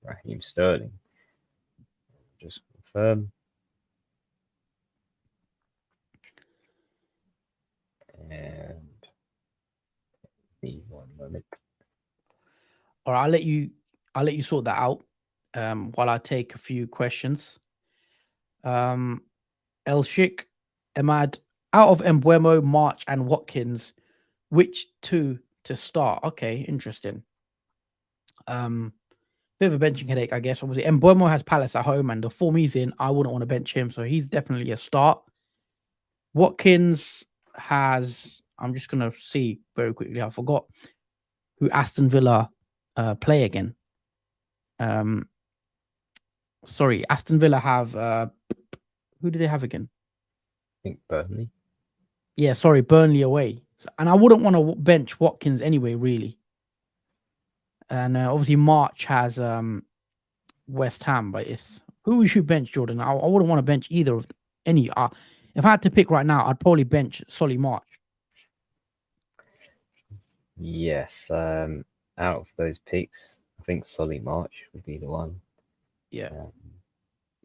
Raheem Sterling. Just confirm. And need 1 moment. All right, I'll let you sort that out while I take a few questions. El Shik, Ahmad, out of Embuemo, March, and Watkins, which 2 to start? Okay, interesting. Bit of a benching headache, I guess. Obviously, Embuemo has Palace at home, and the form he's in, I wouldn't want to bench him, so he's definitely a start. Watkins has, I'm just gonna see very quickly. I forgot who Aston Villa play again. Sorry, Aston Villa have who do they have again? I think Burnley. Yeah, sorry, Burnley away. And I wouldn't want to bench Watkins anyway, really. And obviously March has West Ham, but it's who we should bench, Jordan. I wouldn't want to bench either of any. If I had to pick right now, I'd probably bench Solly March. Yes, out of those picks, I think Solly March would be the one. Yeah.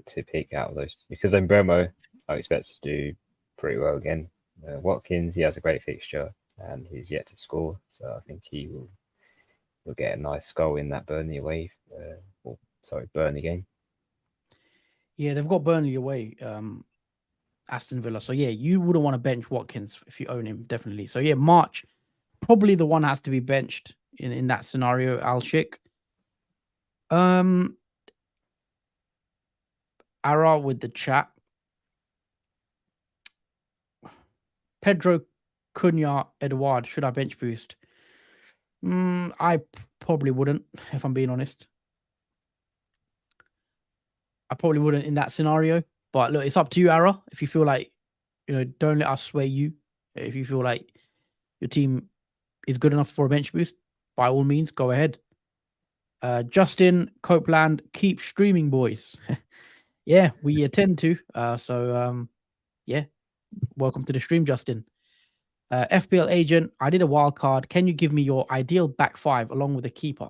To pick out of those, because then Bremo, I expect to do pretty well again. Watkins, he has a great fixture and he's yet to score, so I think he will get a nice goal in that Burnley away. Burnley game. Yeah, they've got Burnley away, Aston Villa. So yeah, you wouldn't want to bench Watkins if you own him, definitely. So yeah, March probably the one has to be benched in that scenario. Al Shik. Ara with the chat. Pedro, Cunha, Eduard. Should I bench boost? I probably wouldn't, if I'm being honest. I probably wouldn't in that scenario. But look, it's up to you, Ara. If you feel like, don't let us sway you. If you feel like your team is good enough for a bench boost, by all means, go ahead. Justin Copeland, keep streaming, boys. Yeah, we attend to. Yeah, welcome to the stream, Justin. FPL agent, I did a wild card. Can you give me your ideal back 5 along with a keeper?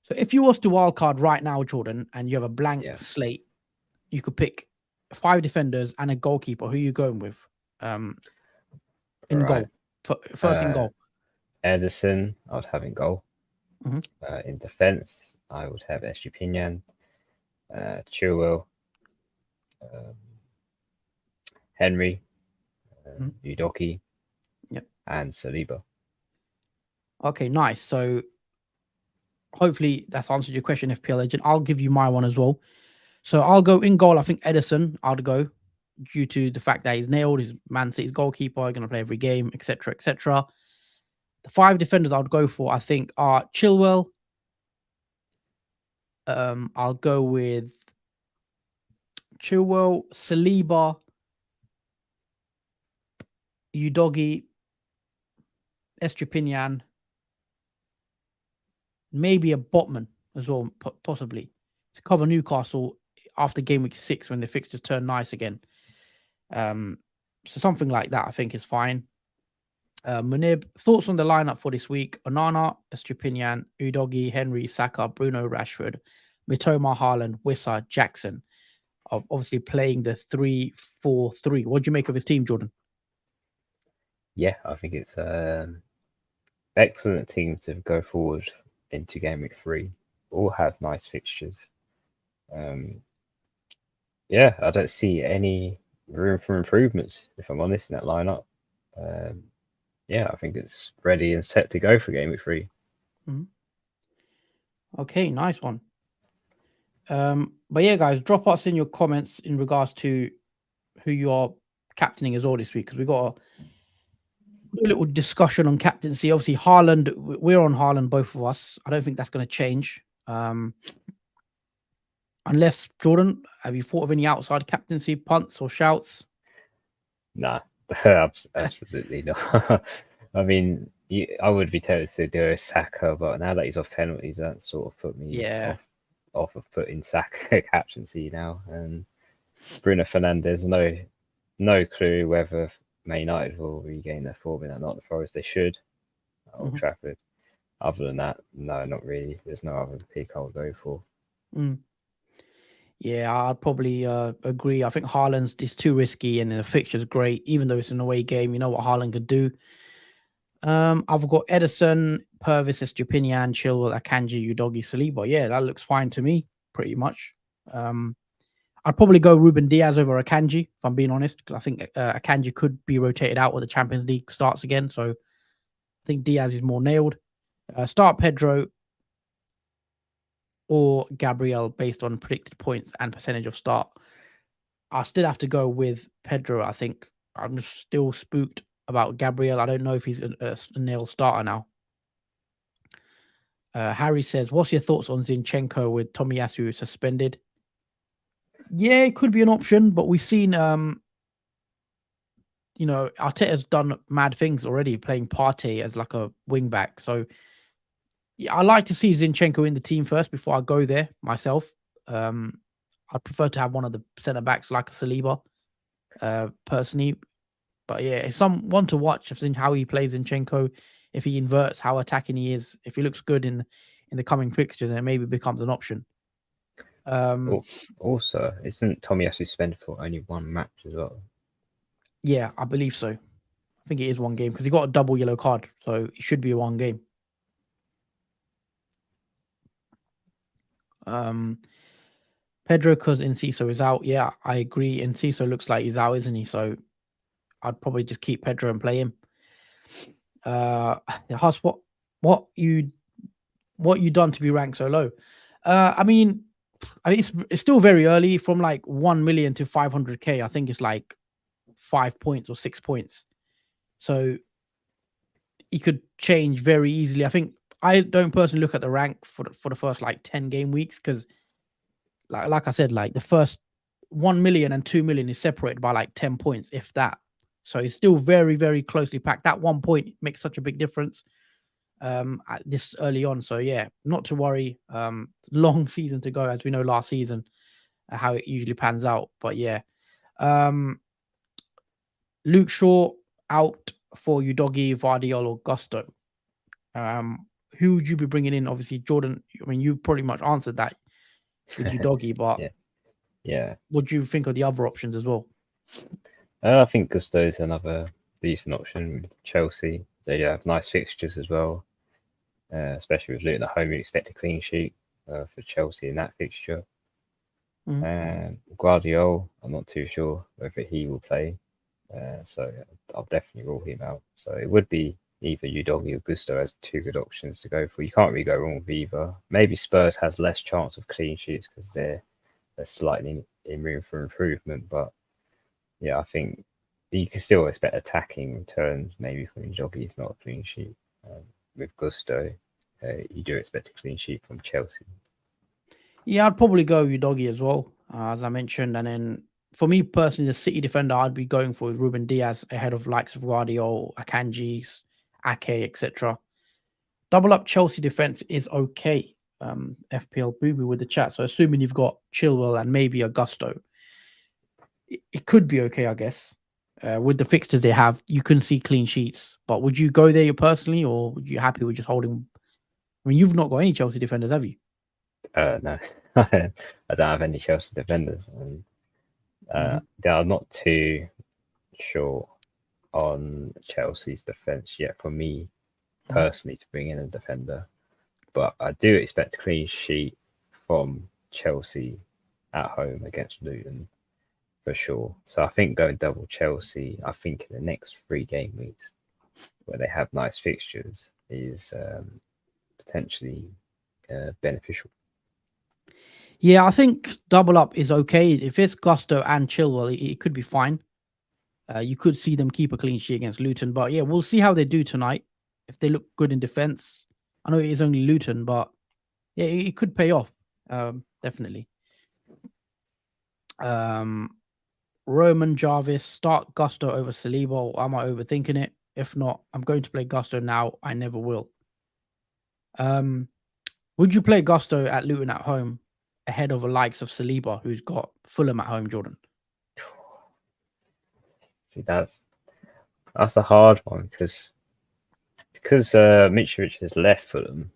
So if you was to wild card right now, Jordan, and you have a blank slate, you could pick 5 defenders and a goalkeeper. Who are you going with? In Right. goal. First in goal. Ederson, I would have in goal. Mhm. In defence, I would have Estupinian, Chilwell, um, Henry, Udoki, Yep. and Saliba. Okay, nice. So hopefully that's answered your question, FPL Legend. I'll give you my one as well. So I'll go in goal. I think Edison, I'd go due to the fact that he's nailed. He's Man City's goalkeeper, going to play every game, etc., etc. The 5 defenders I would go for, I think, are Chilwell. I'll go with Chilwell, Saliba, Udogi, Estrupinian, maybe a Botman as well, possibly, to cover Newcastle after game week 6 when the fixtures turn nice again. So something like that I think is fine. Munib, thoughts on the lineup for this week? Onana, Estrupinian, Udogi, Henry, Saka, Bruno, Rashford, Mitoma, Haaland, Wissa, Jackson. Obviously playing the 3-4-3. What do you make of his team, Jordan? Yeah, I think it's excellent team to go forward into game week 3. All have nice fixtures. Yeah, I don't see any room for improvements, if I'm honest, in that lineup. Yeah, I think it's ready and set to go for game week 3. Okay, nice one. But yeah, guys, drop us in your comments in regards to who you're captaining as well this week, because we got a little discussion on captaincy. Obviously, Haaland, we're on Haaland, both of us. I don't think that's going to change. Unless, Jordan, have you thought of any outside captaincy punts or shouts? Nah, absolutely not. I mean, I would be tempted to do a Saka, but now that he's off penalties, that sort of put me off of putting Saka captaincy now. And Bruno Fernandes, no clue whether Man United will regain their form in that Nottingham Forest. They should at Old Trafford. Other than that, no, not really. There's no other pick I would go for. Yeah, I'd probably agree. I think Haaland's just too risky, and the fixture's great. Even though it's an away game, you know what Haaland could do. I've got Edison, Purvis, Estupinian, Chilwell, Akanji, Udogi, Saliba. Yeah, that looks fine to me, pretty much. I'd probably go Ruben Diaz over Akanji, if I'm being honest, because I think Akanji could be rotated out when the Champions League starts again. So I think Diaz is more nailed. Start Pedro or Gabriel based on predicted points and percentage of start. I still have to go with Pedro. I think I'm still spooked about Gabriel. I don't know if he's a nail starter now. Harry says, what's your thoughts on Zinchenko with Tomiyasu suspended? Yeah, it could be an option, but we've seen, Arteta's done mad things already, playing Partey as like a wing back. So yeah, I like to see Zinchenko in the team first before I go there myself. I'd prefer to have one of the centre backs like a Saliba, personally. But yeah, it's someone to watch. I've seen how he plays Zinchenko. If he inverts, how attacking he is. If he looks good in the coming fixtures, then it maybe becomes an option. Also, isn't Tomiyasu suspended for only one match as well? Yeah, I believe so. I think it is one game because he got a double yellow card, so it should be one game. Pedro, because Enciso is out. Yeah, I agree. Enciso looks like he's out, isn't he? So I'd probably just keep Pedro and play him. Huss, what you done to be ranked so low? I mean, it's still very early. From like 1 million to 500k, I think it's like 5 points or 6 points. So it could change very easily. I think I don't personally look at the rank for the first like 10 game weeks because, like I said, like the first 1 million and 2 million is separated by like 10 points, if that. So it's still very, very closely packed. That 1 point makes such a big difference at this early on. So yeah, not to worry. Long season to go, as we know last season, how it usually pans out. But yeah, Luke Shaw out for Udogi, Vardiol, or Gusto. Who would you be bringing in? Obviously, Jordan. I mean, you pretty much answered that with Udogi, but Yeah. What do you think of the other options as well? I think Gusto's another decent option with Chelsea. They have nice fixtures as well, especially with Luton at home. You expect a clean sheet for Chelsea in that fixture. Guardiola, I'm not too sure whether he will play, so I'll definitely rule him out. So it would be either Udogie or Gusto as two good options to go for. You can't really go wrong with either. Maybe Spurs has less chance of clean sheets because they're slightly in room for improvement, but yeah, I think you can still expect attacking returns maybe from Udogie, if not a clean sheet. With Gusto, you do expect a clean sheet from Chelsea. Yeah, I'd probably go Udogie as well, as I mentioned. And then for me personally, the City defender I'd be going for is Ruben Diaz ahead of likes of Guardiola, Akanji, Ake, etc. Double up Chelsea defense is okay. FPL Booby with the chat. So assuming you've got Chilwell and maybe Augusto, it could be okay, I guess. With the fixtures they have, you can see clean sheets. But would you go there personally, or would you happy with just holding? I mean, you've not got any Chelsea defenders, have you? No, I don't have any Chelsea defenders. I'm not too sure on Chelsea's defence yet for me personally to bring in a defender. But I do expect a clean sheet from Chelsea at home against Luton for sure. So I think going double Chelsea, I think in the next 3 game weeks where they have nice fixtures is potentially beneficial. Yeah, I think double up is okay. If it's Gusto and Chilwell, it could be fine. You could see them keep a clean sheet against Luton. But yeah, we'll see how they do tonight. If they look good in defence. I know it is only Luton, but yeah, it could pay off. Definitely. Roman Jarvis, start Gusto over Saliba, or am I overthinking it? If not, I'm going to play Gusto now. I never will. Would you play Gusto at Luton at home ahead of the likes of Saliba, who's got Fulham at home, Jordan? See, that's a hard one because Mitrovic has left Fulham.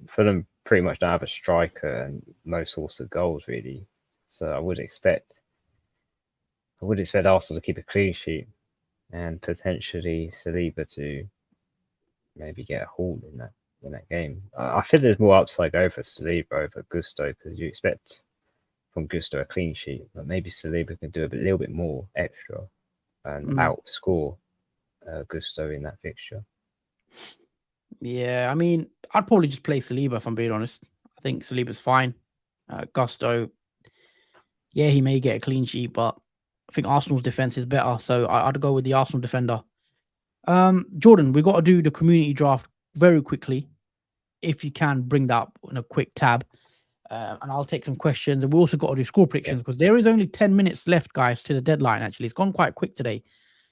Fulham pretty much don't have a striker and no source of goals really. So I would expect Arsenal to keep a clean sheet and potentially Saliba to maybe get a haul in that game. I feel there's more upside over Saliba over Gusto because you expect from Gusto a clean sheet, but maybe Saliba can do a little bit more extra and outscore Gusto in that fixture. Yeah, I mean, I'd probably just play Saliba if I'm being honest. I think Saliba's fine. Gusto, yeah, he may get a clean sheet, but I think Arsenal's defense is better, so I'd go with the Arsenal defender. Jordan, we got to do the community draft very quickly. If you can bring that up in a quick tab, and I'll take some questions. And we also got to do score predictions because there is only 10 minutes left, guys, to the deadline. Actually, it's gone quite quick today.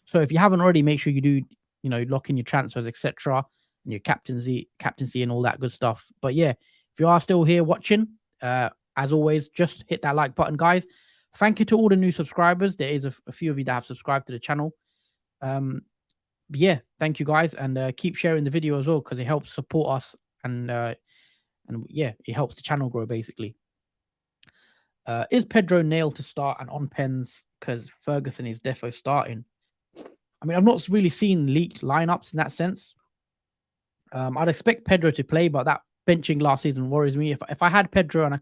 So if you haven't already, make sure you do, lock in your transfers, etc., and your captaincy, and all that good stuff. But yeah, if you are still here watching, as always, just hit that like button, guys. Thank you to all the new subscribers. There is a few of you that have subscribed to the channel. Yeah, thank you guys, and keep sharing the video as well because it helps support us and yeah, it helps the channel grow basically. Is Pedro nailed to start and on pens because Ferguson is defo starting? I mean, I've not really seen leaked lineups in that sense. I'd expect Pedro to play, but that benching last season worries me. If I had Pedro and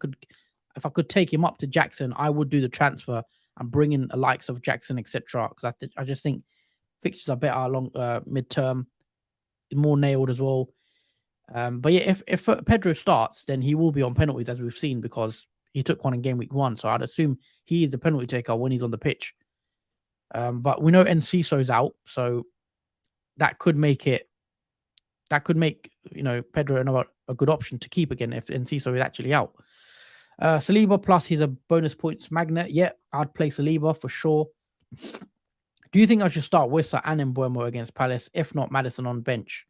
if I could take him up to Jackson, I would do the transfer and bring in the likes of Jackson, etc. Because I just think fixtures are better along midterm, more nailed as well. But yeah, if Pedro starts, then he will be on penalties as we've seen because he took one in game week 1. So I'd assume he is the penalty taker when he's on the pitch. But we know Enciso's out, so that could make Pedro a good option to keep again if Enciso is actually out. Saliba plus he's a bonus points magnet. Yeah, I'd play Saliba for sure. Do you think I should start Wissa and Mbeumo against Palace? If not, Maddison on bench.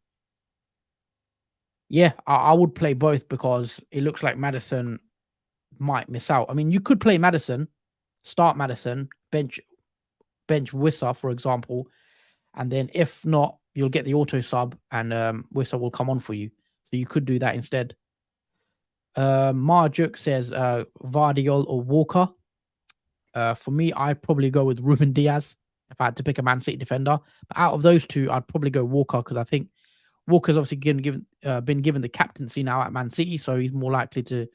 Yeah, I would play both because it looks like Maddison might miss out. I mean, you could play Maddison, start Maddison, bench Wissa, for example, and then if not, you'll get the auto sub and Wissa will come on for you. So you could do that instead. Marjuk says Vardiol or Walker. For me, I'd probably go with Ruben Diaz if I had to pick a Man City defender. But out of those two, I'd probably go Walker because I think Walker's obviously been given the captaincy now at Man City, so he's more likely to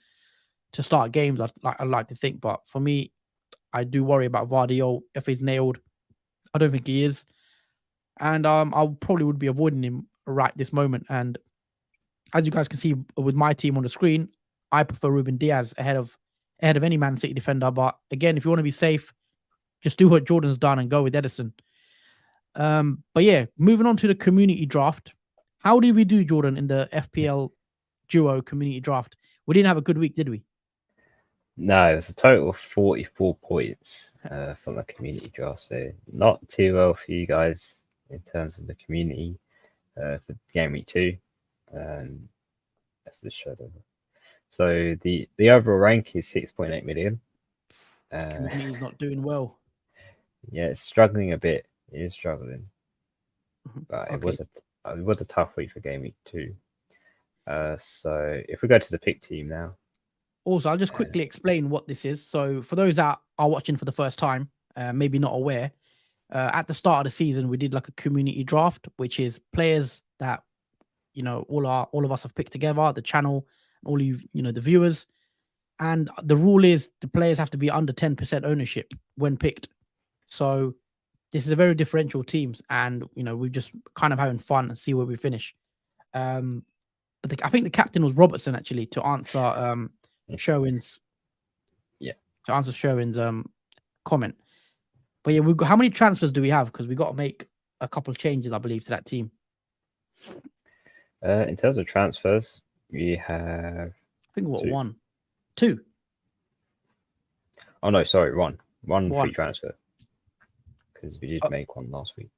start games. I'd like to think, but for me, I do worry about Vardy. If he's nailed, I don't think he is, and I probably would be avoiding him right this moment. And as you guys can see with my team on the screen, I prefer Ruben Diaz ahead of any Man City defender. But again, if you want to be safe, just do what Jordan's done and go with Edison. But yeah, moving on to the community draft. How did we do, Jordan, in the FPL Duo community draft? We didn't have a good week, did we? No, it was a total of 44 points from the community draft. So not too well for you guys in terms of the community for game week 2. Let's just show them. So the overall rank is 6.8 million. Community's not doing well. Yeah, it's struggling a bit. It is struggling, but Okay. it was a tough week for game week 2. So if we go to the pick team now. Also, I'll just quickly explain what this is. So for those that are watching for the first time, maybe not aware, at the start of the season, we did like a community draft, which is players that, all of us have picked together, the channel, all the viewers. And the rule is the players have to be under 10% ownership when picked. So this is a very differential teams, and we're just kind of having fun and see where we finish. But I think the captain was Robertson actually to answer Sherwin's comment. But yeah, we've got, how many transfers do we have? Because we got to make a couple of changes, I believe, to that team. In terms of transfers, we have. I think what 2. Oh no, sorry, one free transfer because we did make one last week.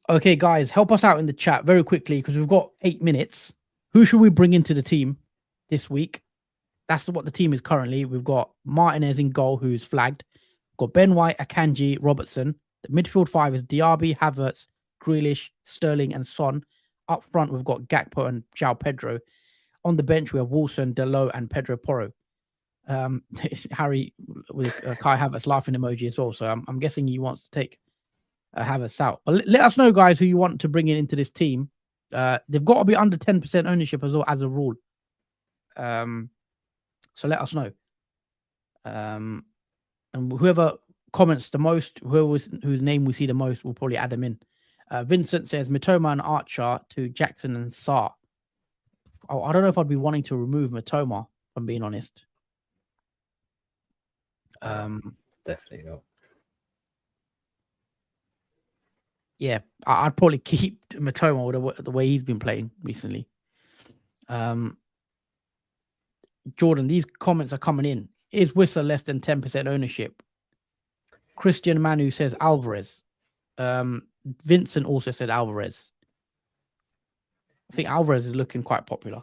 Okay, guys, help us out in the chat very quickly because we've got 8 minutes. Who should we bring into the team this week? That's what the team is currently. We've got Martinez in goal, who's flagged. We've got Ben White, Akanji, Robertson. The midfield 5 is Diaby, Havertz, Grealish, Sterling, and Son. Up front, we've got Gakpo and João Pedro. On the bench, we have Wilson, Delo, and Pedro Porro. Harry with Kai Havertz laughing emoji as well. So I'm guessing he wants to take Havertz out. But let us know, guys, who you want to bring into this team. They've got to be under 10% ownership as well as a rule. So let us know. And whoever comments the most, whose name we see the most, we'll probably add them in. Vincent says Mitoma and Archer to Jackson and Sarr. Oh, I don't know if I'd be wanting to remove Mitoma, if I'm being honest. Definitely not. Yeah, I'd probably keep Mitoma with the way he's been playing recently. Jordan, these comments are coming in. Is Wissa less than 10% ownership? Christian Manu says Alvarez. Vincent also said Alvarez. I think Alvarez is looking quite popular.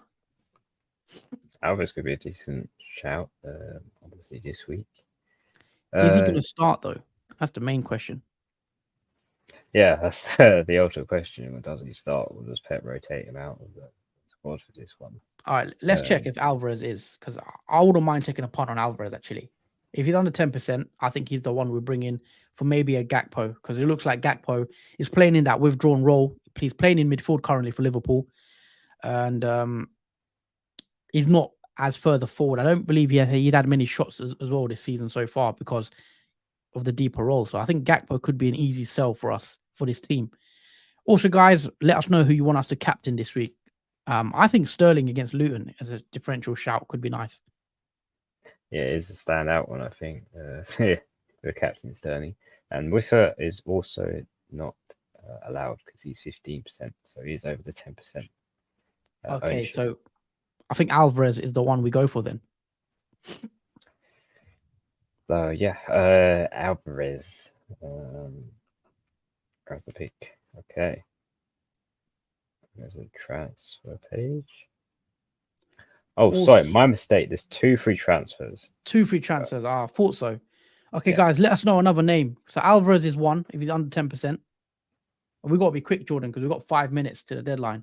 Alvarez could be a decent shout, obviously, this week. Is he going to start, though? That's the main question. Yeah, that's the ultimate question. When does he start? Or does Pep rotate him out of the squad for this one? All right, let's check if Alvarez is, because I wouldn't mind taking a punt on Alvarez, actually. If he's under 10%, I think he's the one we bring in for maybe a Gakpo, because it looks like Gakpo is playing in that withdrawn role. He's playing in midfield currently for Liverpool, and he's not as further forward. I don't believe he'd had many shots as well this season so far because of the deeper role. So I think Gakpo could be an easy sell for us for this team. Also, guys, let us know who you want us to captain this week. I think Sterling against Luton as a differential shout could be nice. Yeah, it is a standout one, I think. The captain Sterling. And Wissa is also not allowed because he's 15%. So he's over the 10%. Okay, ownership. So I think Alvarez is the one we go for then. So yeah, Alvarez as the pick. Okay. There's a transfer page. Oh, sorry, my mistake. There's 2 free transfers. 2 free transfers. I thought so. Okay, guys, let us know another name. So Alvarez is one if he's under 10%. We got to be quick, Jordan, because we've got 5 minutes to the deadline.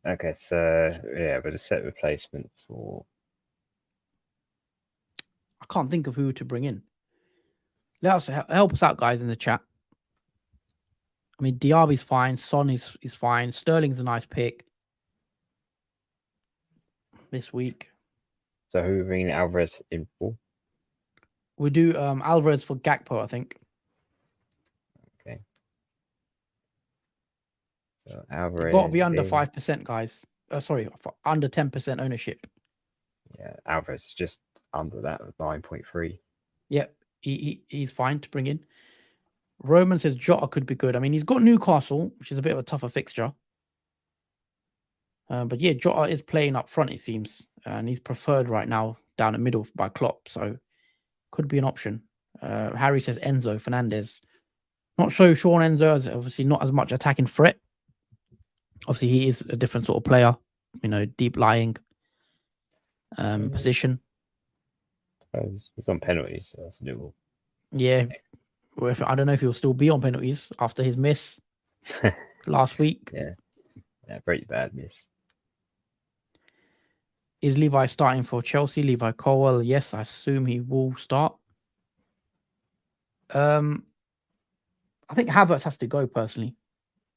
Okay, so yeah, but a set replacement for. I can't think of who to bring in. Let us help us out, guys, in the chat. I mean, Diaby's fine. Son is fine. Sterling's a nice pick this week. So who are we bringing Alvarez in for? We do Alvarez for Gakpo, I think. Okay. So Alvarez. Got to be under 5%, guys. Sorry, under 10% ownership. Yeah, Alvarez is just under that with 9.3. Yep, he's fine to bring in. Roman says Jota could be good. I mean, he's got Newcastle, which is a bit of a tougher fixture. But yeah, Jota is playing up front, it seems. And he's preferred right now down the middle by Klopp. So could be an option. Harry says Enzo Fernandez. Not so sure on Enzo, as obviously not as much attacking threat. Obviously, he is a different sort of player. Deep lying position. It's on penalties, so that's doable. Yeah. I don't know if he'll still be on penalties after his miss last week. Yeah, pretty bad miss. Is Levi starting for Chelsea? Levi Colwell, yes, I assume he will start. I think Havertz has to go personally.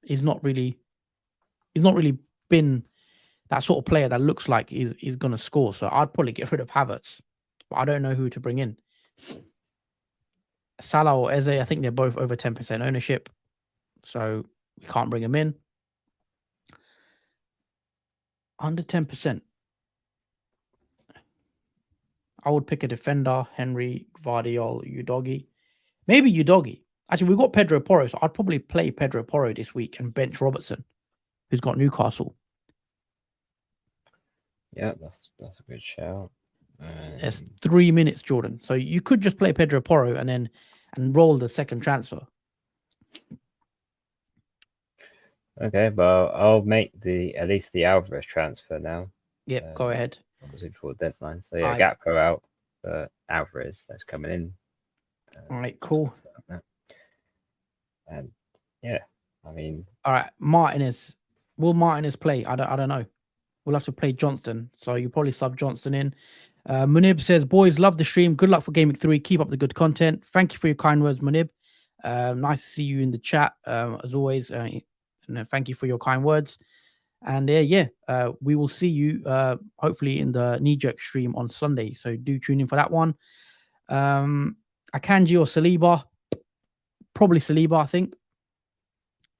He's not really been that sort of player that looks like he's going to score. So I'd probably get rid of Havertz, but I don't know who to bring in. Salah or Eze, I think they're both over 10% ownership, so we can't bring them in. Under 10%. I would pick a defender, Henry, Gvardiol, Udogi. Maybe Udogi. Actually, we've got Pedro Porro, so I'd probably play Pedro Porro this week and bench Robertson, who's got Newcastle. Yeah, that's a good shout. It's 3 minutes, Jordan. So you could just play Pedro Porro and roll the second transfer. Okay, well, I'll make at least the Alvarez transfer now. Yep, go ahead. Obviously before the deadline. So yeah, Gakpo out for Alvarez. That's coming in. All right, cool. And yeah, I mean, all right, Martinez. Will Martinez play? I don't know. We'll have to play Johnston. So you probably sub Johnston in. Munib says, boys, love the stream. Good luck for Game Week 3. Keep up the good content. Thank you for your kind words, Munib. Nice to see you in the chat, as always. And thank you for your kind words. And we will see you hopefully in the Knee Jerk stream on Sunday. So do tune in for that one. Akanji or Saliba? Probably Saliba, I think.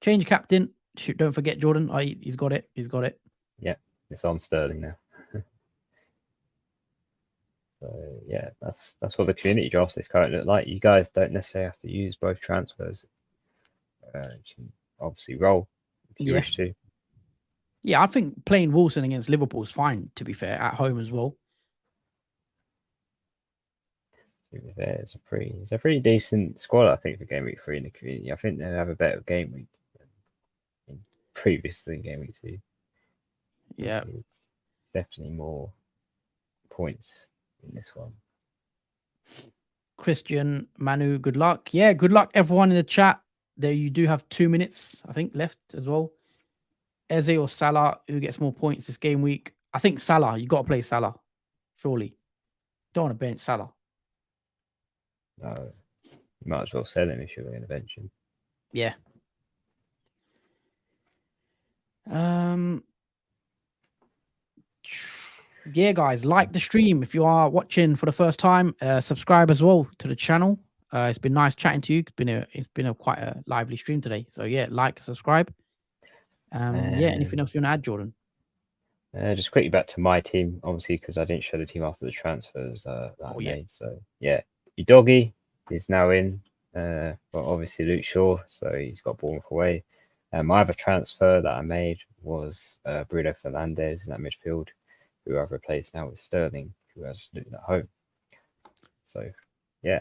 Change captain. Don't forget Jordan. He's got it. Yeah, it's on Sterling now. So yeah, that's what the community drafts is currently look like. You guys don't necessarily have to use both transfers. You can obviously roll if you wish to. Yeah, I think playing Wilson against Liverpool is fine, to be fair, at home as well. To be fair, it's a pretty decent squad, I think, for Game Week 3 in the community. I think they have a better Game Week than previously in Game Week 2. Yeah. It's definitely more points in this one. Christian, Manu, good luck. Yeah, good luck, everyone in the chat. There you do have 2 minutes, I think, left as well. Eze or Salah, who gets more points this game week? I think Salah. You got to play Salah, surely. Don't want to bench Salah. No, you might as well sell him if you're going to bench him. Yeah. Yeah, guys, like the stream if you are watching for the first time. Subscribe as well to the channel. It's been nice chatting to you. It's been a quite a lively stream today. So yeah, like, subscribe. Anything else you want to add, Jordan? Just quickly back to my team, obviously, because I didn't show the team after the transfers that I made. So yeah, Udogi is now in. But obviously Luke Shaw, so he's got Bournemouth away. My other transfer that I made was Bruno Fernandes in that midfield, who I've replaced now with Sterling, who has Luton at home. So yeah,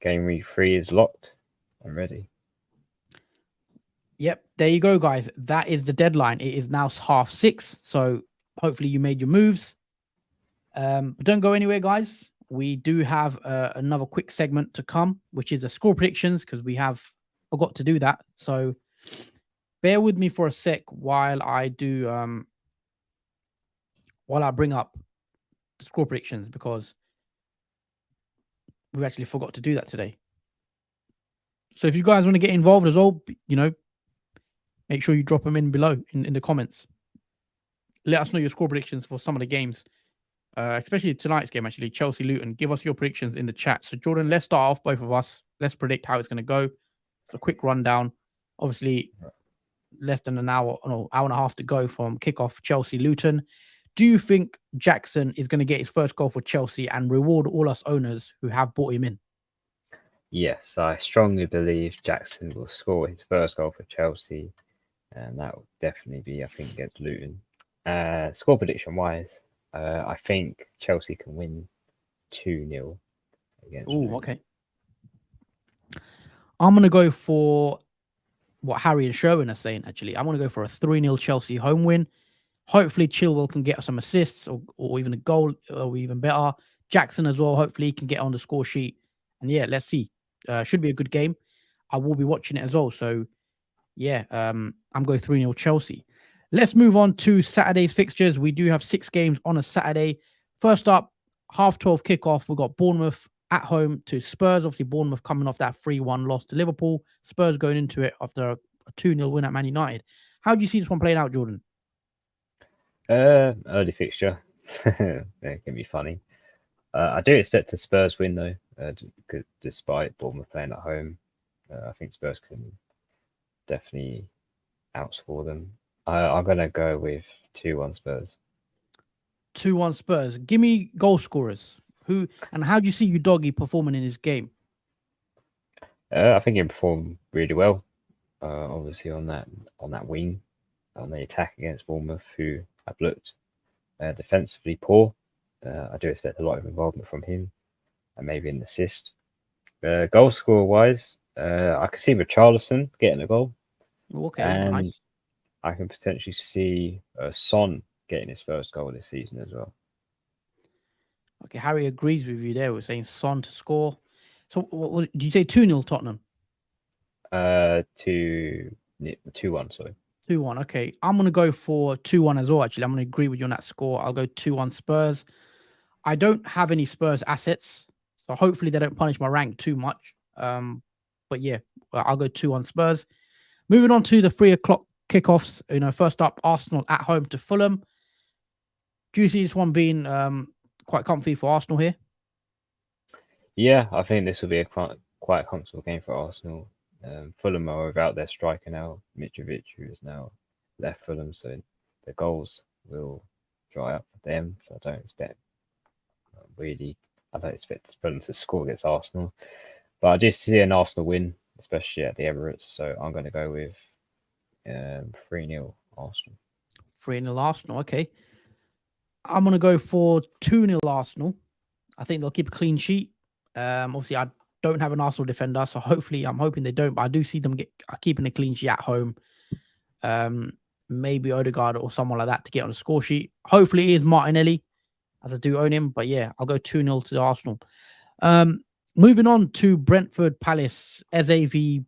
Game Week 3 is locked and ready. Yep, there you go, guys. That is the deadline. It is now 6:30, so hopefully you made your moves. But don't go anywhere, guys. We do have another quick segment to come, which is a score predictions, because we have forgot to do that. So bear with me for a sec while I do while I bring up the score predictions, because We actually forgot to do that today. So if you guys want to get involved as well, make sure you drop them in below in the comments. Let us know your score predictions for some of the games, especially tonight's game, actually, Chelsea Luton. Give us your predictions in the chat. So, Jordan, let's start off, both of us. Let's predict how it's going to go. So, a quick rundown. Obviously, less than an hour, no, hour and a half to go from kickoff Chelsea Luton. Do you think Jackson is going to get his first goal for Chelsea and reward all us owners who have bought him in? Yes, I strongly believe Jackson will score his first goal for Chelsea, and that will definitely be, I think, against Luton. Score prediction wise, I think Chelsea can win 2-0 against Luton. Okay. I'm going to go for what Harry and Sherwin are saying, actually. I'm going to go for a 3-0 Chelsea home win. Hopefully, Chilwell can get some assists or even a goal, or even better. Jackson as well. Hopefully, he can get on the score sheet. And yeah, let's see. Should be a good game. I will be watching it as well. So yeah, I'm going 3-0 Chelsea. Let's move on to Saturday's fixtures. We do have 6 games on a Saturday. First up, 12:30 kickoff. We've got Bournemouth at home to Spurs. Obviously, Bournemouth coming off that 3-1 loss to Liverpool. Spurs going into it after a 2-0 win at Man United. How do you see this one playing out, Jordan? Early fixture. It can be funny. I do expect a Spurs win though, despite Bournemouth playing at home. I think Spurs can definitely outscore them. I'm going to go with 2-1 Spurs. 2-1 Spurs. Give me goal scorers. Who and how do you see Udogie performing in this game? I think he performed really well. Obviously on that wing, on the attack against Bournemouth, who have looked defensively poor. I do expect a lot of involvement from him, and maybe an assist. Goal scorer wise, I can see Richarlison getting a goal. Okay, and nice. I can potentially see Son getting his first goal this season as well. Okay, Harry agrees with you there. We're saying Son to score. So, what did you say? 2-0 Tottenham. 2-1. Sorry. 2-1. Okay, I'm gonna go for 2-1 as well. Actually, I'm gonna agree with you on that score. I'll go 2-1 Spurs. I don't have any Spurs assets, so hopefully they don't punish my rank too much. But yeah, I'll go 2-1 Spurs. Moving on to the 3:00 kickoffs. First up, Arsenal at home to Fulham. Do you see this one being quite comfy for Arsenal here? Yeah, I think this will be a quite comfortable game for Arsenal. Fulham are without their striker now, Mitrovic, who has now left Fulham, so the goals will dry up for them. So I don't expect Fulham to score against Arsenal, but I just see an Arsenal win, especially at the Emirates. So I'm going to go with 3-0 Arsenal. 3-0 Arsenal. Okay, I'm gonna go for 2-0 Arsenal. I think they'll keep a clean sheet. Obviously, I don't have an Arsenal defender, so hopefully, I'm hoping they don't. But I do see them keeping a clean sheet at home. Maybe Odegaard or someone like that to get on the score sheet. Hopefully, it is Martinelli, as I do own him. But yeah, I'll go 2-0 to Arsenal. Moving on to Brentford Palace, SAV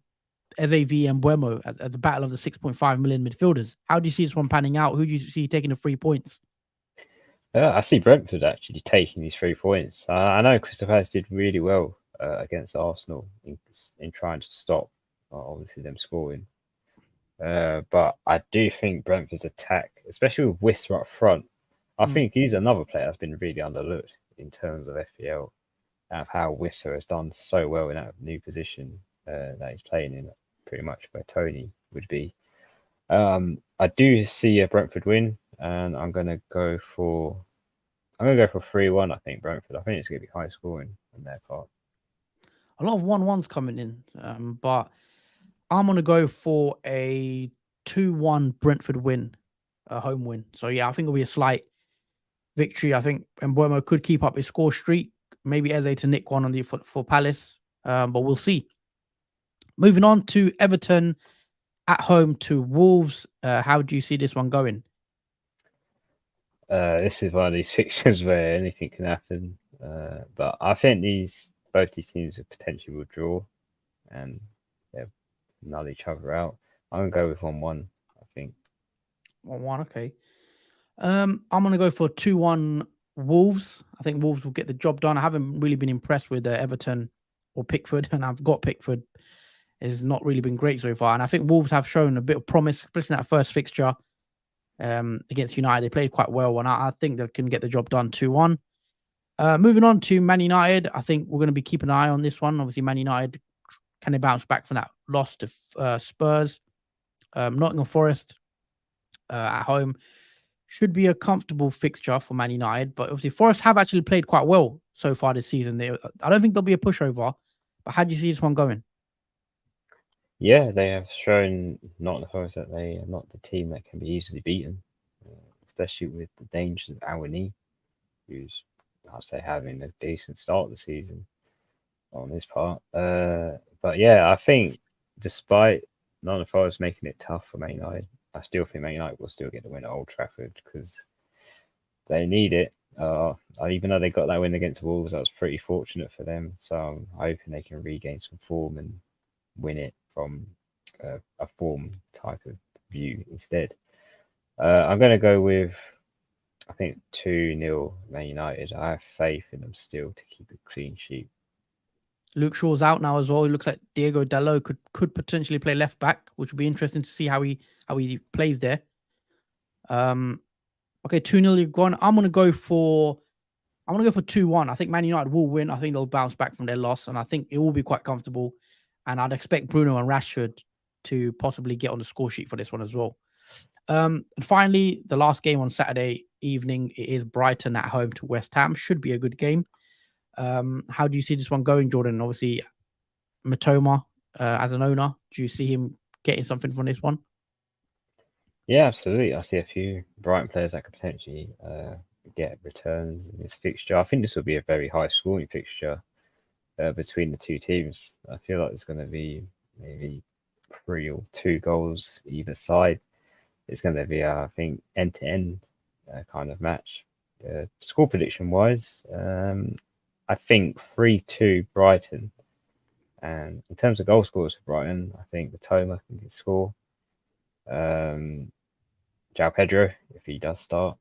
and Buemo at the battle of the 6.5 million midfielders. How do you see this one panning out? Who do you see taking the 3 points? I see Brentford actually taking these 3 points. I know Crystal Palace did really well against Arsenal in trying to stop, obviously, them scoring. But I do think Brentford's attack, especially with Wissa up front, I think he's another player that's been really underlooked in terms of FPL and of how Wissa has done so well in that new position that he's playing in, pretty much where Tony would be. I do see a Brentford win, and I'm going to go for 3-1. I think Brentford. I think it's going to be high scoring on their part. A lot of 1-1s coming in, but I'm going to go for a 2-1 Brentford win, a home win. So yeah, I think it'll be a slight victory. I think Mbuemo could keep up his score streak. Maybe Eze to nick one on the for Palace, but we'll see. Moving on to Everton at home to Wolves. How do you see this one going? This is one of these fixtures where anything can happen, but I think both these teams potentially will draw and null each other out. I'm gonna go with 1-1. I think 1-1, okay. I'm gonna go for 2-1 Wolves. I think Wolves will get the job done. I haven't really been impressed with Everton or Pickford, and I've got Pickford. It's not really been great so far, and I think Wolves have shown a bit of promise, especially in that first fixture against United. They played quite well, and I think they can get the job done 2-1. Moving on to Man United, I think we're going to be keeping an eye on this one. Obviously, Man United, can they bounce back from that loss to Spurs? Nottingham Forest at home should be a comfortable fixture for Man United, but obviously Forest have actually played quite well so far this season. I don't think there'll be a pushover, but how do you see this one going? Yeah, they have shown Nottingham Forest that they are not the team that can be easily beaten, especially with the dangers of Awani, who's, I'll say, having a decent start of the season on his part. But yeah, I think despite Nottingham Forest making it tough for Man United, I still think Man United will still get the win at Old Trafford because they need it. Even though they got that win against Wolves, that was pretty fortunate for them. So I'm hoping they can regain some form and win it from a form type of view instead. I'm going to go with, I think, 2-0 Man United. I have faith in them still to keep a clean sheet. Luke Shaw's out now as well. It looks like Diego Dalot could potentially play left back, which would be interesting to see how he plays there. Okay, 2-0 you've gone. I'm gonna go for 2-1. I think Man United will win. I think they'll bounce back from their loss, and I think it will be quite comfortable. And I'd expect Bruno and Rashford to possibly get on the score sheet for this one as well. And finally, the last game on Saturday evening is Brighton at home to West Ham. Should be a good game. How do you see this one going, Jordan? Obviously, Matoma as an owner, do you see him getting something from this one? Yeah, absolutely. I see a few Brighton players that could potentially get returns in this fixture. I think this will be a very high scoring fixture between the two teams. I feel like there's going to be maybe 3 or 2 goals either side. It's going to be, I think, end-to-end kind of match. Score prediction wise, I think 3-2 Brighton. And in terms of goal scorers for Brighton, I think the Toma can score. João Pedro, if he does start,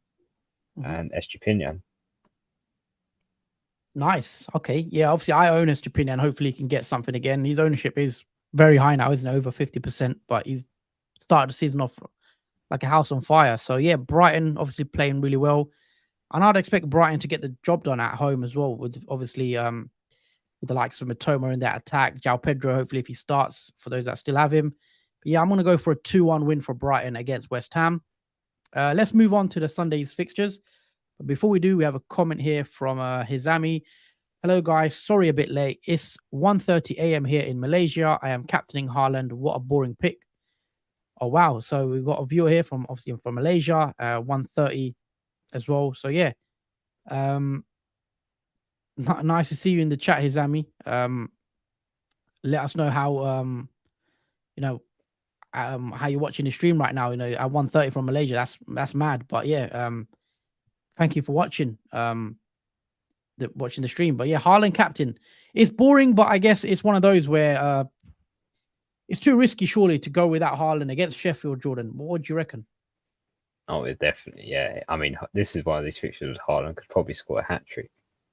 and Estupinian. Nice. Okay. Yeah, obviously I own Estupinian. Hopefully he can get something again. His ownership is very high now, isn't it? Over 50%, but he's started the season off like a house on fire. So yeah, Brighton obviously playing really well. And I'd expect Brighton to get the job done at home as well, with obviously with the likes of Matoma in that attack. João Pedro, hopefully if he starts, for those that still have him. But yeah, I'm gonna go for a 2-1 win for Brighton against West Ham. Let's move on to the Sunday's fixtures. But before we do, we have a comment here from Hizami. Hello, guys. Sorry a bit late. It's 1:30 a.m. here in Malaysia. I am captaining Haaland. What a boring pick. Oh, wow. So we've got a viewer here from Malaysia, 1:30 as well. So, yeah. Nice to see you in the chat, Hizami. Let us know how, how you're watching the stream right now. At 1:30 from Malaysia. That's mad. But, yeah, thank you for watching. Watching the stream. But yeah, Haaland captain. It's boring, but I guess it's one of those where it's too risky, surely, to go without Haaland against Sheffield. Jordan, what do you reckon? Oh, it definitely, yeah. I mean, this is one of these fixtures. Haaland could probably score a hat trick.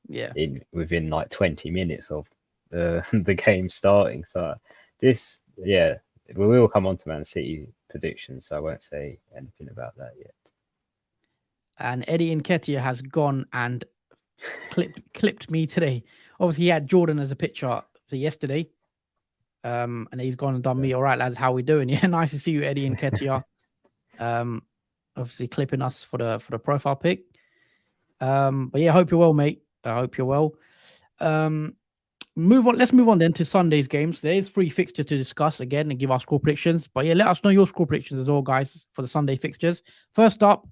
Yeah. Within like 20 minutes of the game starting. So this, yeah, we will come on to Man City predictions. So I won't say anything about that yet. And Eddie Nketiah has gone and clipped me today. Obviously, he had Jordan as a picture yesterday. And he's gone and done me. All right, lads, how we doing? Yeah, nice to see you, Eddie Nketiah. Obviously clipping us for the profile pic. But yeah, hope you're well, mate. I hope you're well. Move on. Let's move on then to Sunday's games. There is 3 fixtures to discuss again and give our score predictions. But yeah, let us know your score predictions as well, guys, for the Sunday fixtures. First up,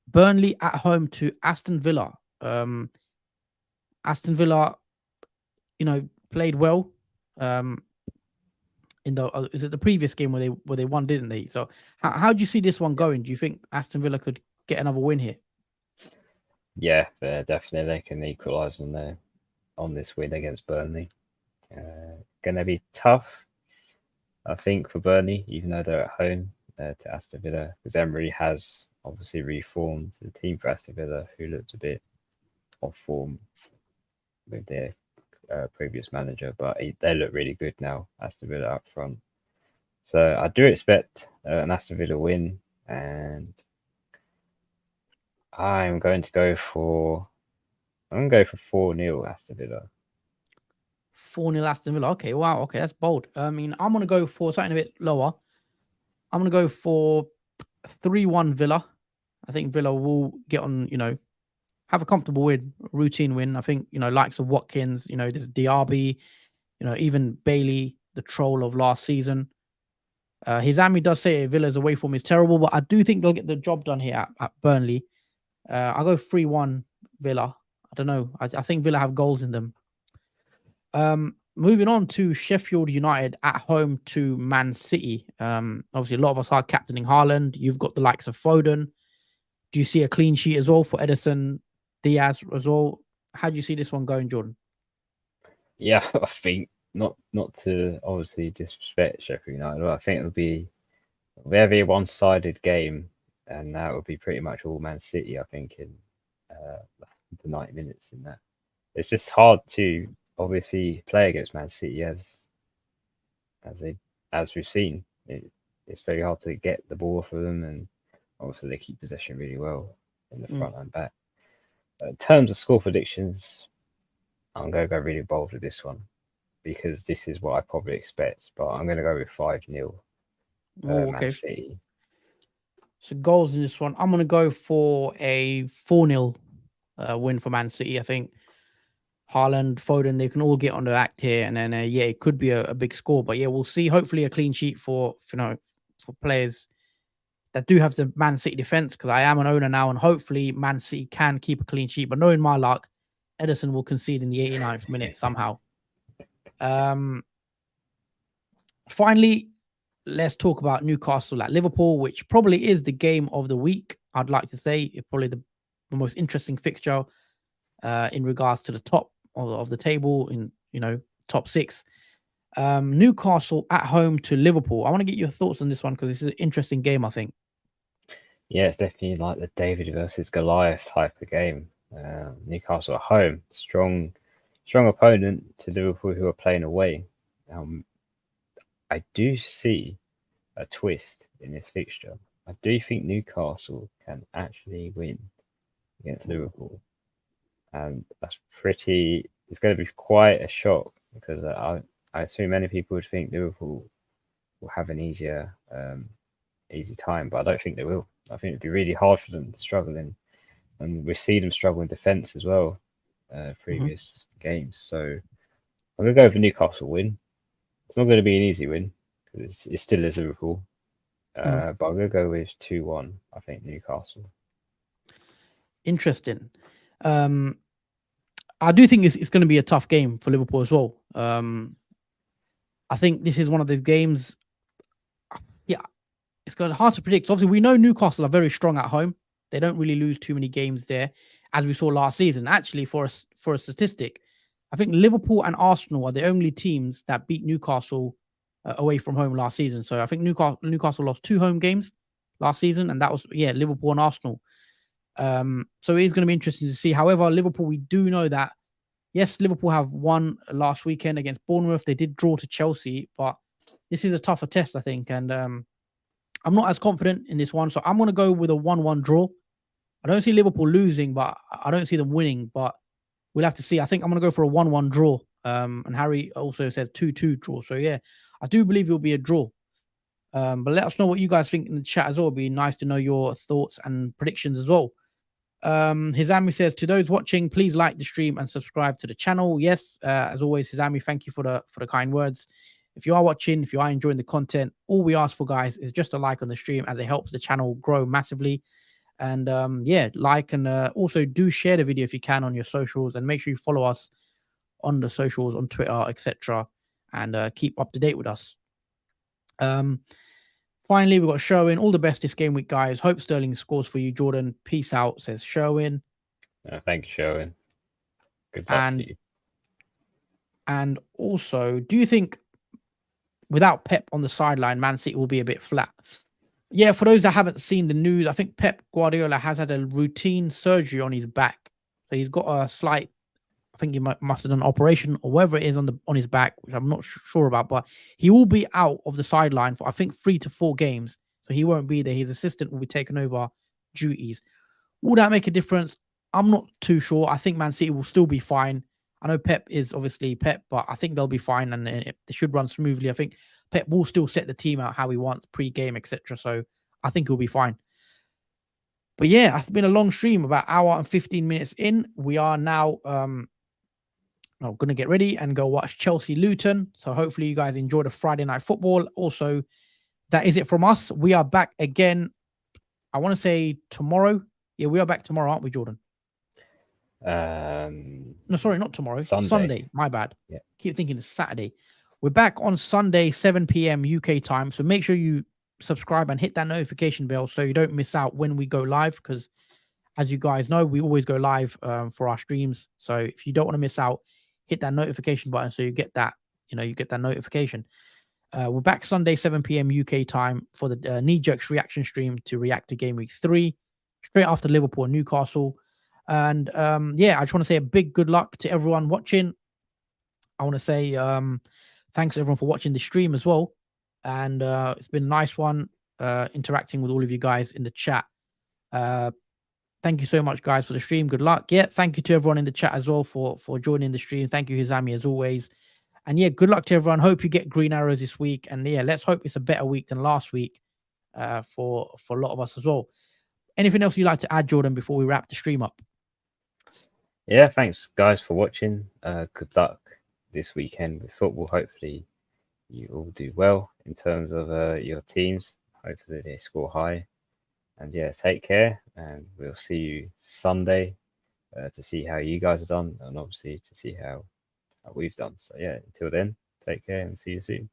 Burnley at home to Aston Villa. Aston Villa, played well. In the is it the previous game where they won, didn't they? So how do you see this one going? Do you think Aston Villa could get another win here? Yeah, definitely they can equalise on this win against Burnley. Going to be tough, I think, for Burnley, even though they're at home to Aston Villa, because Emery has obviously reformed the team for Aston Villa, who looked a bit off form with their previous manager, but they look really good now, Aston Villa up front. So I do expect an Aston Villa win, and I'm going to go for 4-0 Aston Villa. 4-0 Aston Villa. Okay, wow. Okay, that's bold. I mean, I'm gonna go for something a bit lower. I'm gonna go for 3-1 Villa. I think Villa will get on, have a comfortable win, routine win. I think, likes of Watkins, there's Diaby, even Bailey, the troll of last season. Hizami does say Villa's away form is terrible, but I do think they'll get the job done here at Burnley. I'll go 3-1 Villa. I don't know. I think Villa have goals in them. Moving on to Sheffield United at home to Man City. Obviously, a lot of us are captaining Haaland. You've got the likes of Foden. Do you see a clean sheet as well for Edison, Diaz as well? How do you see this one going, Jordan? Yeah, I think not to obviously disrespect Sheffield United, but I think it'll be a very one-sided game, and that would be pretty much all Man City. I think in the 90 minutes in that. It's just hard to obviously play against Man City as we've seen. It's very hard to get the ball for them, and obviously they keep possession really well in the front and back. In terms of score predictions, I'm going to go really bold with this one because this is what I probably expect, but I'm going to go with 5-0 Man City. So goals in this one, I'm going to go for a 4-0 win for Man City. I think Haaland, Foden, they can all get on the act here, and then it could be a big score. But yeah, we'll see. Hopefully, a clean sheet for players that do have the Man City defense, because I am an owner now, and hopefully Man City can keep a clean sheet. But knowing my luck, Edison will concede in the 89th minute somehow. Finally, let's talk about Newcastle at Liverpool, which probably is the game of the week. I'd like to say it's probably the most interesting fixture in regards to the top of the table, in top 6. Newcastle at home to Liverpool. I want to get your thoughts on this one because this is an interesting game, I think. Yeah, it's definitely like the David versus Goliath type of game. Newcastle at home, strong opponent to Liverpool, who are playing away. I do see a twist in this fixture. I do think Newcastle can actually win against Liverpool, and it's going to be quite a shock because I assume many people would think Liverpool will have an easy time, but I don't think they will. I think it'd be really hard for them to struggle in, and we see them struggle in defence as well, previous games. So I'm going to go with a Newcastle win. It's not going to be an easy win because it still is Liverpool, but I'm going to go with 2-1. I think Newcastle. Interesting. I do think it's going to be a tough game for Liverpool as well. I think this is one of those games. Yeah, it's going to be hard to predict. Obviously, we know Newcastle are very strong at home. They don't really lose too many games there, as we saw last season. Actually, for a statistic, I think Liverpool and Arsenal are the only teams that beat Newcastle away from home last season. So I think Newcastle lost 2 home games last season, and that was Liverpool and Arsenal. So it is going to be interesting to see. However, Liverpool, we do know that yes, Liverpool have won last weekend against Bournemouth. They did draw to Chelsea, but this is a tougher test, I think, and I'm not as confident in this one, so I'm going to go with a 1-1 draw. I don't see Liverpool losing, but I don't see them winning, but we'll have to see. I think I'm going to go for a 1-1 draw. And Harry also says 2-2 draw. So, yeah, I do believe it'll be a draw. But let us know what you guys think in the chat as well. It'd be nice to know your thoughts and predictions as well. Hizami says, to those watching, please like the stream and subscribe to the channel. Yes, as always, Hizami, thank you for the kind words. If you are watching, if you are enjoying the content, all we ask for, guys, is just a like on the stream, as it helps the channel grow massively. And like, and also do share the video if you can on your socials, and make sure you follow us on the socials, on Twitter, etc., and keep up to date with us. Finally, we've got Sherwin. All the best this game week, guys. Hope Sterling scores for you, Jordan. Peace out, says Sherwin. Thank you, Sherwin. Good luck to you. And also, do you think without Pep on the sideline, Man City will be a bit flat? Yeah, for those that haven't seen the news, I think Pep Guardiola has had a routine surgery on his back. So he's got a slight, I think he must have done an operation or whatever it is on his back, which I'm not sure about. But he will be out of the sideline for, I think, 3 to 4 games. So he won't be there. His assistant will be taking over duties. Will that make a difference? I'm not too sure. I think Man City will still be fine. I know Pep is obviously Pep, but I think they'll be fine and they should run smoothly. I think Pep will still set the team out how he wants, pre-game, etc. So I think he'll be fine. But yeah, it's been a long stream, about hour and 15 minutes in. We are now going to get ready and go watch Chelsea Luton. So hopefully you guys enjoy the Friday night football. Also, that is it from us. We are back again, I want to say tomorrow. Yeah, we are back tomorrow, aren't we, Jordan? No, sorry, not tomorrow. Sunday. My bad. Yeah. Keep thinking it's Saturday. We're back on Sunday, 7 p.m. UK time. So make sure you subscribe and hit that notification bell so you don't miss out when we go live. Because as you guys know, we always go live for our streams. So if you don't want to miss out, hit that notification button so you get that, you get that notification. We're back Sunday, 7 p.m. UK time for the Knee Jerks reaction stream to react to Game Week 3, straight after Liverpool and Newcastle. And yeah, I just want to say a big good luck to everyone watching. I want to say thanks everyone for watching the stream as well. And it's been a nice one interacting with all of you guys in the chat. Thank you so much, guys, for the stream. Good luck. Yeah, thank you to everyone in the chat as well for joining the stream. Thank you, Hizami, as always. And yeah, good luck to everyone. Hope you get green arrows this week. And yeah, let's hope it's a better week than last week for a lot of us as well. Anything else you'd like to add, Jordan, before we wrap the stream up? Yeah, thanks, guys, for watching. Good luck this weekend with football. Hopefully, you all do well in terms of your teams. Hopefully, they score high. And yeah, take care. And we'll see you Sunday to see how you guys have done. And obviously, to see how we've done. So yeah, until then, take care and see you soon.